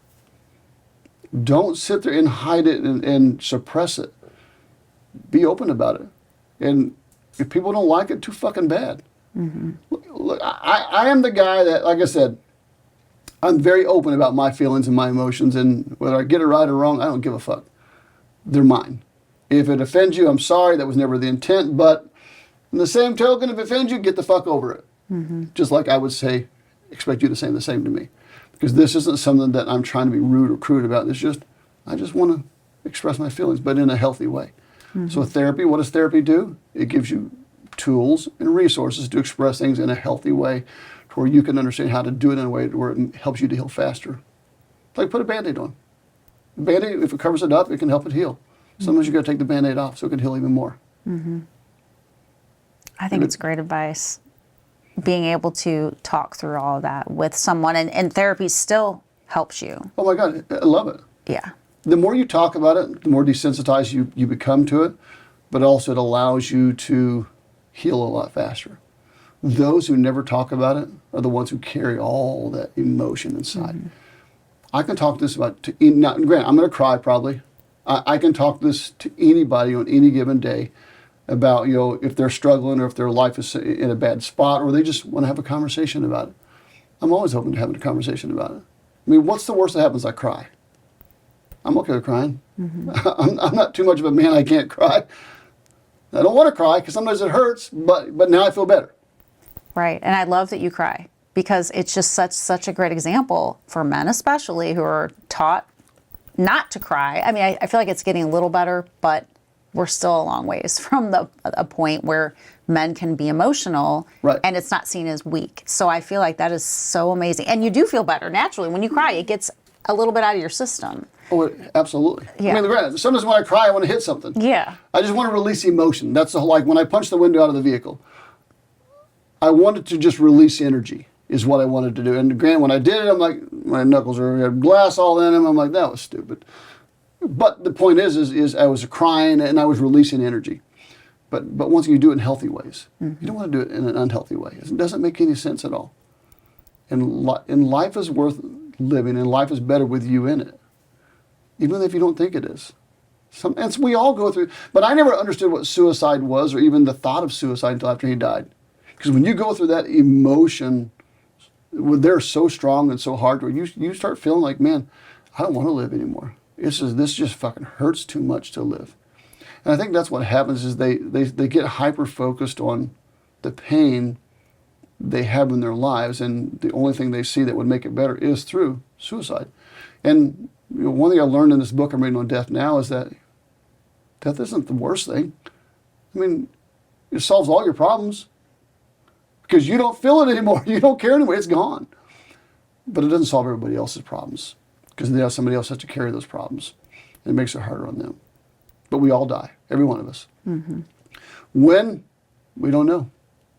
Don't sit there and hide it and suppress it. Be open about it. And if people don't like it, too fucking bad. Mm-hmm. Look, I am the guy that, like I said, I'm very open about my feelings and my emotions, and whether I get it right or wrong, I don't give a fuck. They're mine. If it offends you, I'm sorry. That was never the intent. But in the same token, if it offends you, get the fuck over it. Mm-hmm. Just like I would say expect you to say the same to me. Because this isn't something that I'm trying to be rude or crude about. It's just, I just want to express my feelings, but in a healthy way. So therapy, what does therapy do? It gives you tools and resources to express things in a healthy way to where you can understand how to do it in a way where it helps you to heal faster. Like put a Band-Aid on. Band-Aid, if it covers it up, it can help it heal. Sometimes you got to take the Band-Aid off so it can heal even more. I think it's great advice. Being able to talk through all of that with someone, and therapy still helps you. Oh my God, I love it. Yeah. The more you talk about it, the more desensitized you become to it, but also it allows you to heal a lot faster. Those who never talk about it are the ones who carry all that emotion inside. I can talk this about, now, granted, I'm going to cry probably. I can talk this to anybody on any given day about, if they're struggling or if their life is in a bad spot or they just want to have a conversation about it. I'm always open to having a conversation about it. I mean, what's the worst that happens? I cry. I'm okay with crying. I'm not too much of a man I can't cry. I don't want to cry because sometimes it hurts, but now I feel better. Right. And I love that you cry because it's just such a great example for men especially who are taught not to cry. I mean, I feel like it's getting a little better, but we're still a long ways from a point where men can be emotional and it's not seen as weak. So I feel like that is so amazing. And you do feel better naturally. When you cry, it gets a little bit out of your system. Oh, absolutely. Yeah. I mean, sometimes when I cry, I want to hit something. Yeah. I just want to release emotion. That's like when I punched the window out of the vehicle. I wanted to just release energy is what I wanted to do. And granted, when I did it, I'm like, my knuckles had glass all in them. I'm like, that was stupid. But the point is I was crying and I was releasing energy. But once you do it in healthy ways, you don't want to do it in an unhealthy way. It doesn't make any sense at all. And life is worth living, and life is better with you in it, even if you don't think it is. And we all go through, but I never understood what suicide was or even the thought of suicide until after he died. Because when you go through that emotion, they're so strong and so hard, where you start feeling like, man, I don't want to live anymore. This just fucking hurts too much to live. And I think that's what happens is they get hyper-focused on the pain they have in their lives, and the only thing they see that would make it better is through suicide. And one thing I learned in this book I'm reading on death now is that death isn't the worst thing. I mean, it solves all your problems because you don't feel it anymore. You don't care anymore. It's gone. But it doesn't solve everybody else's problems because somebody else has to carry those problems. And it makes it harder on them. But we all die, every one of us. When? We don't know.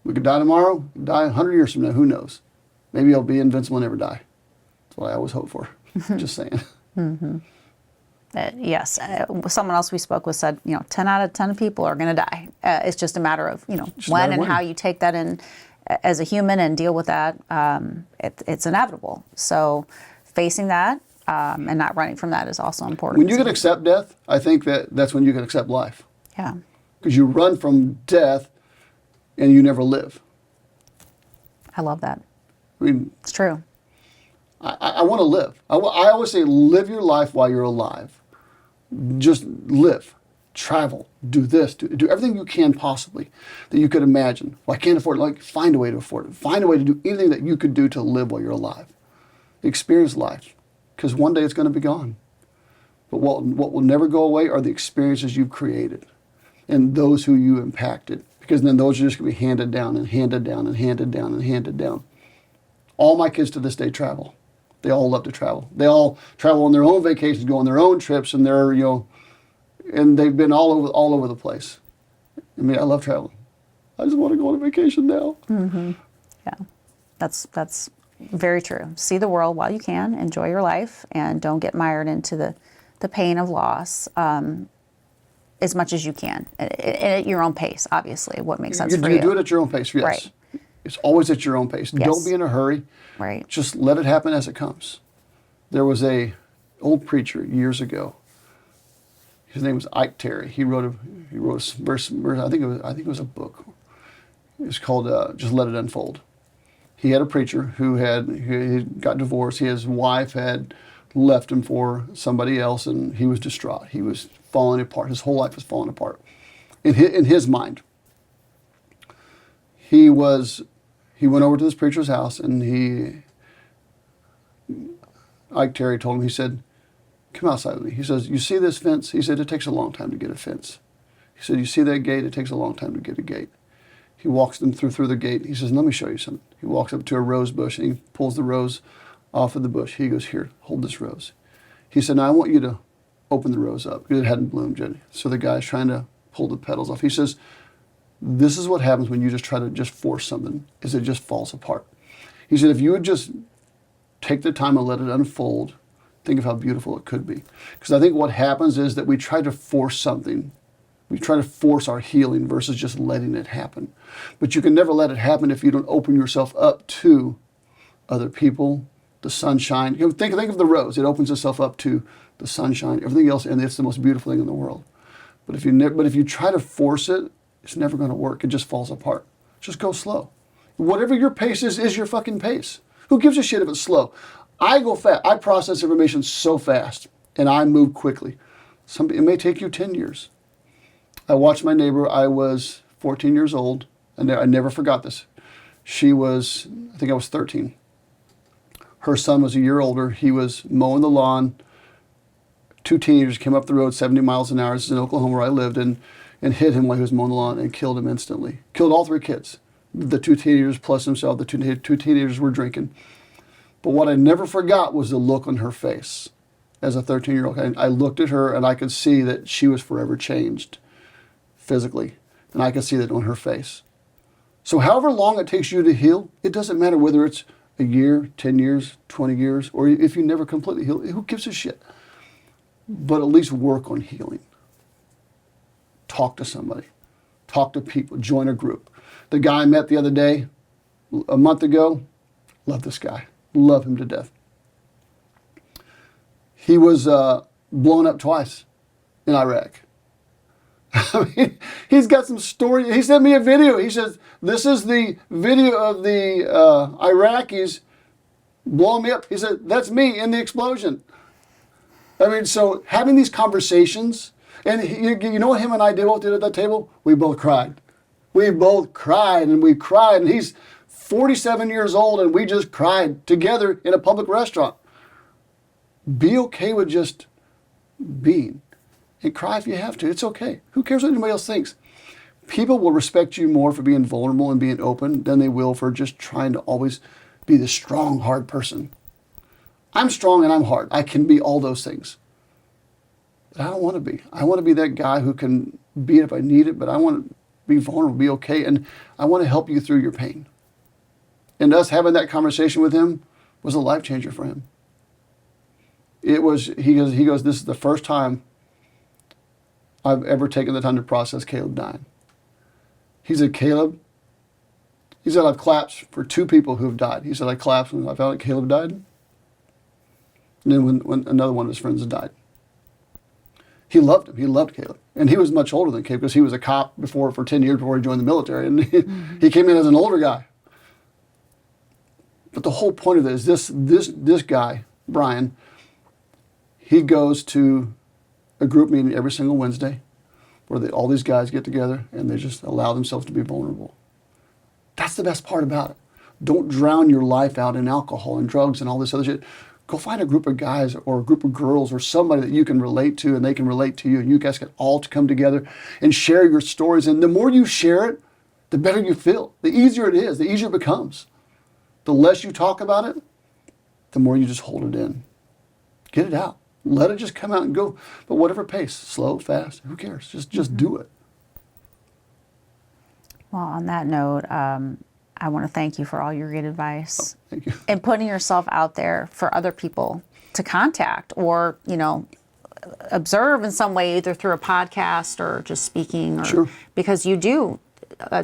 We could die tomorrow, die 100 years from now, who knows? Maybe I'll be invincible and never die. That's what I always hope for. Just saying. Yes. Someone else we spoke with said, 10 out of 10 people are going to die. It's just a matter of, when and how you take that in as a human and deal with that. It's inevitable. So facing that and not running from that is also important. When you can accept death, I think that's when you can accept life. Yeah. Because you run from death and you never live. I love that. I mean, it's true. I want to live. I always say, live your life while you're alive. Just live, travel, do this, do everything you can possibly that you could imagine. Well, I can't afford it. Find a way to afford it. Find a way to do anything that you could do to live while you're alive. Experience life, because one day it's going to be gone. But what will never go away are the experiences you've created and those who you impacted. Because then those are just going to be handed down and handed down and handed down and handed down. All my kids to this day travel. They all love to travel. They all travel on their own vacations, go on their own trips, and they're, and they've been all over the place. I mean, I love traveling. I just want to go on a vacation now. Yeah, that's very true. See the world while you can, enjoy your life, and don't get mired into the pain of loss. As much as you can, at your own pace, obviously, what makes sense for you. You do it at your own pace, yes. Right. It's always at your own pace. Yes. Don't be in a hurry. Right. Just let it happen as it comes. There was a old preacher years ago. His name was Ike Terry. He wrote a verse. I think it was a book. It was called "Just Let It Unfold." He had a preacher who got divorced. His wife had left him for somebody else, and he was distraught. He was falling apart. His whole life was falling apart. In his mind, he he went over to this preacher's house, and Ike Terry told him, he said, come outside with me. He says, you see this fence? He said, it takes a long time to get a fence. He said, you see that gate? It takes a long time to get a gate. He walks them through the gate. He says, let me show you something. He walks up to a rose bush, and he pulls the rose off of the bush. He goes, here, hold this rose. He said, now I want you to open the rose up, because it hadn't bloomed yet. So the guy's trying to pull the petals off. He says, this is what happens when you just try to just force something, is it just falls apart. He said, if you would just take the time and let it unfold, think of how beautiful it could be. Because I think what happens is that we try to force something. We try to force our healing versus just letting it happen. But you can never let it happen if you don't open yourself up to other people, the sunshine. You know, think of the rose. It opens itself up to the sunshine, everything else, and it's the most beautiful thing in the world. But if you try to force it, it's never going to work. It just falls apart. Just go slow. Whatever your pace is your fucking pace. Who gives a shit if it's slow? I go fast. I process information so fast, and I move quickly. It may take you 10 years. I watched my neighbor. I was 14 years old, and I never forgot this. I think I was 13. Her son was a year older. He was mowing the lawn. Two teenagers came up the road 70 miles an hour. This is in Oklahoma where I lived, and hit him while he was mowing the lawn and killed him instantly. Killed all three kids. The two teenagers plus himself. The two teenagers were drinking. But what I never forgot was the look on her face as a 13-year-old. I looked at her, and I could see that she was forever changed physically, and I could see that on her face. So however long it takes you to heal, it doesn't matter whether it's a year, 10 years, 20 years, or if you never completely heal, who gives a shit? But at least work on healing. Talk to somebody. Talk to people. Join a group. The guy I met the other day, a month ago, love this guy. Love him to death. He was blown up twice in Iraq. I mean, he's got some story. He sent me a video. He says, this is the video of the Iraqis blowing me up. He said, that's me in the explosion. I mean, so having these conversations, and you know what him and I both did at that table? We both cried. We both cried, and he's 47 years old, and we just cried together in a public restaurant. Be okay with just being. And cry if you have to. It's okay. Who cares what anybody else thinks? People will respect you more for being vulnerable and being open than they will for just trying to always be the strong, hard person. I'm strong and I'm hard. I can be all those things. But I don't want to be. I want to be that guy who can be it if I need it, but I want to be vulnerable, be okay, and I want to help you through your pain. And us having that conversation with him was a life changer for him. It was, he goes, this is the first time I've ever taken the time to process Caleb dying. He said, Caleb, he said, I've collapsed for two people who have died. He said, I collapsed when I found out Caleb died. And then when another one of his friends died. He loved him. He loved Caleb. And he was much older than Caleb because he was a cop for 10 years before he joined the military. And he came in as an older guy. But the whole point of it is this guy, Brian, he goes to a group meeting every single Wednesday where all these guys get together and they just allow themselves to be vulnerable. That's the best part about it. Don't drown your life out in alcohol and drugs and all this other shit. Go find a group of guys or a group of girls or somebody that you can relate to and they can relate to you, and you guys can all come together and share your stories. And the more you share it, the better you feel. The easier it is, the easier it becomes. The less you talk about it, the more you just hold it in. Get it out. Let it just come out and go. But whatever pace, slow, fast, who cares? Just do it. Well, on that note, I want to thank you for all your great advice. Oh, thank you. And putting yourself out there for other people to contact or, observe in some way, either through a podcast or just speaking. Or, sure. Because you do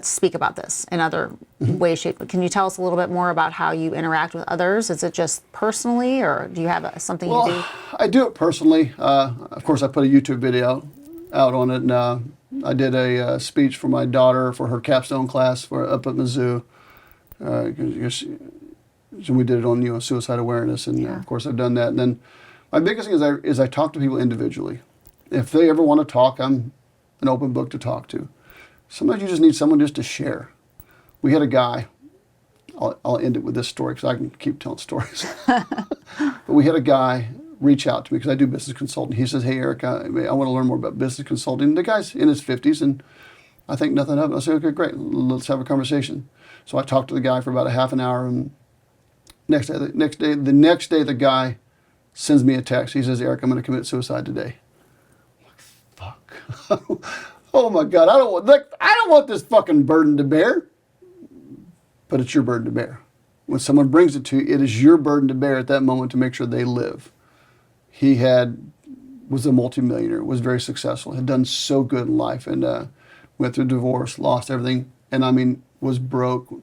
speak about this in other ways, shape. Can you tell us a little bit more about how you interact with others? Is it just personally, or do you have something you do? I do it personally. Of course, I put a YouTube video out on it, and I did a speech for my daughter for her capstone class up at Mizzou. So we did it on suicide awareness, and of course I've done that. And then my biggest thing is I talk to people individually. If they ever want to talk, I'm an open book to talk to. Sometimes you just need someone just to share. We had a guy I'll end it with this story because I can keep telling stories. But we had a guy reach out to me because I do business consulting. He says, "Hey, Eric, I want to learn more about business consulting." The guy's in his 50s, and I think nothing of it. I said, "Okay, great. Let's have a conversation." So I talked to the guy for about a half an hour, and the next day, the guy sends me a text. He says, "Eric, I'm going to commit suicide today." I'm like, fuck. Oh my God, I don't want this fucking burden to bear. But it's your burden to bear. When someone brings it to you, it is your burden to bear at that moment to make sure they live. He was a multimillionaire, was very successful, had done so good in life, and went through divorce, lost everything, and I mean, was broke,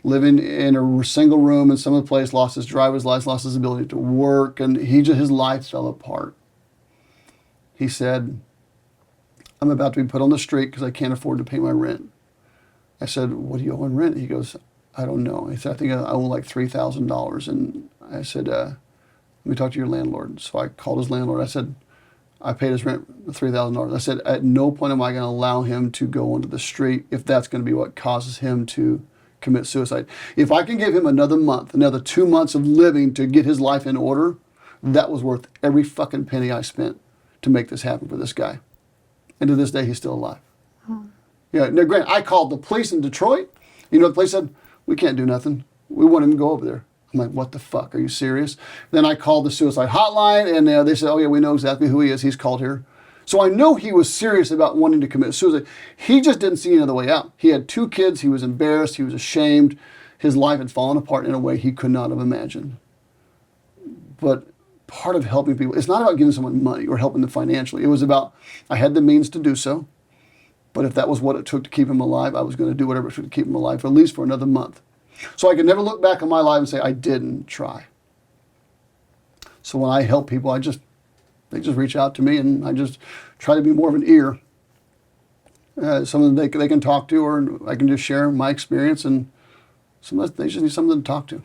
living in a single room in some of the place, lost his driver's license, lost his ability to work, and his life fell apart. He said, "I'm about to be put on the street because I can't afford to pay my rent." I said, "What do you owe in rent?" He goes, "I don't know." He said, "I think I owe like $3,000. And I said, "Let me talk to your landlord." So I called his landlord. I said, I paid his rent $3,000. I said, at no point am I going to allow him to go onto the street if that's going to be what causes him to commit suicide. If I can give him another month, another 2 months of living to get his life in order, that was worth every fucking penny I spent to make this happen for this guy. And to this day, he's still alive. Oh. Yeah, now granted, I called the police in Detroit. You know, the police said, "We can't do nothing. We want him to go over there." I'm like, "What the fuck? Are you serious?" Then I called the suicide hotline, and they said, "Oh yeah, we know exactly who he is. He's called here." So I know he was serious about wanting to commit suicide. He just didn't see another way out. He had 2 kids. He was embarrassed. He was ashamed. His life had fallen apart in a way he could not have imagined. But part of helping people, it's not about giving someone money or helping them financially. It was about, I had the means to do so. But if that was what it took to keep him alive, I was going to do whatever it took to keep him alive for at least for another month. So I could never look back on my life and say, I didn't try. So when I help people, they just reach out to me, and I just try to be more of an ear. Someone they can talk to, or I can just share my experience, and sometimes they just need someone to talk to.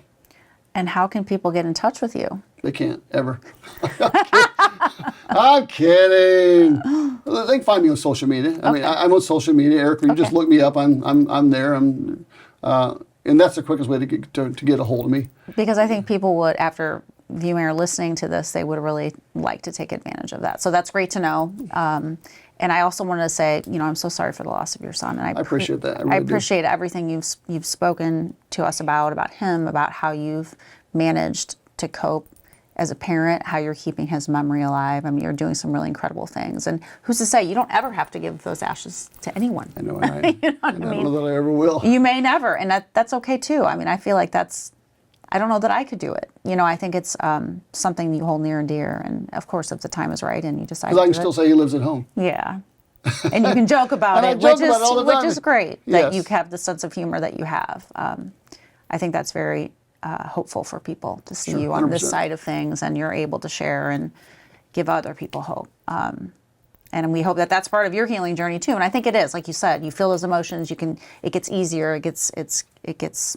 And how can people get in touch with you? They can't, ever. I'm kidding. They can find me on social media. I mean, I'm on social media, Eric. You just look me up. I'm there. And that's the quickest way to get a hold of me. Because I think people would, after viewing or listening to this, they would really like to take advantage of that. So that's great to know. And I also wanted to say, I'm so sorry for the loss of your son. And I appreciate that. I appreciate everything you've spoken to us about him, about how you've managed to cope as a parent, how you're keeping his memory alive. I mean, you're doing some really incredible things. And who's to say you don't ever have to give those ashes to anyone? I know, I don't know that I ever will. You may never, and that's okay too. I mean, I feel like I don't know that I could do it. I think it's something you hold near and dear. And of course, if the time is right and you decide to do it. Because I can still say he lives at home. Yeah. And you can joke about it, which is great that you have the sense of humor that you have. I think that's very hopeful for people to see you on 100%. This side of things, and you're able to share and give other people hope. And we hope that that's part of your healing journey too. And I think it is, like you said, you feel those emotions. It gets easier. It gets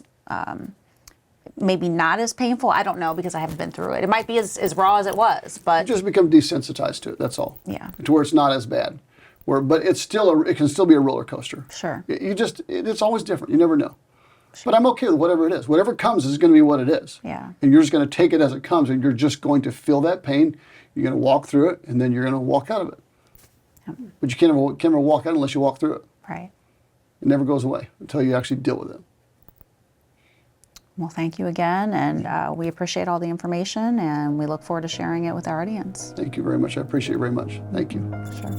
maybe not as painful. I don't know, because I haven't been through it. It might be as raw as it was, but you just become desensitized to it. That's all. Yeah. To where it's not as bad. But it's still it can still be a roller coaster. Sure. It's always different. You never know. Sure. But I'm okay with whatever it is. Whatever comes is going to be what it is. Yeah. And you're just going to take it as it comes, and you're just going to feel that pain. You're going to walk through it, and then you're going to walk out of it. Yep. But you can't ever walk out unless you walk through it. Right. It never goes away until you actually deal with it. Well, thank you again, and we appreciate all the information, and we look forward to sharing it with our audience. Thank you very much. I appreciate it very much. Thank you. Sure.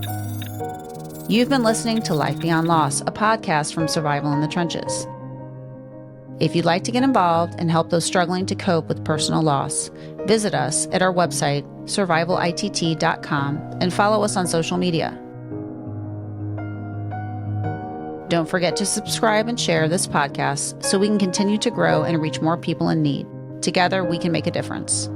You've been listening to Life Beyond Loss, a podcast from Survival in the Trenches. If you'd like to get involved and help those struggling to cope with personal loss, visit us at our website, survivalitt.com, and follow us on social media. Don't forget to subscribe and share this podcast so we can continue to grow and reach more people in need. Together, we can make a difference.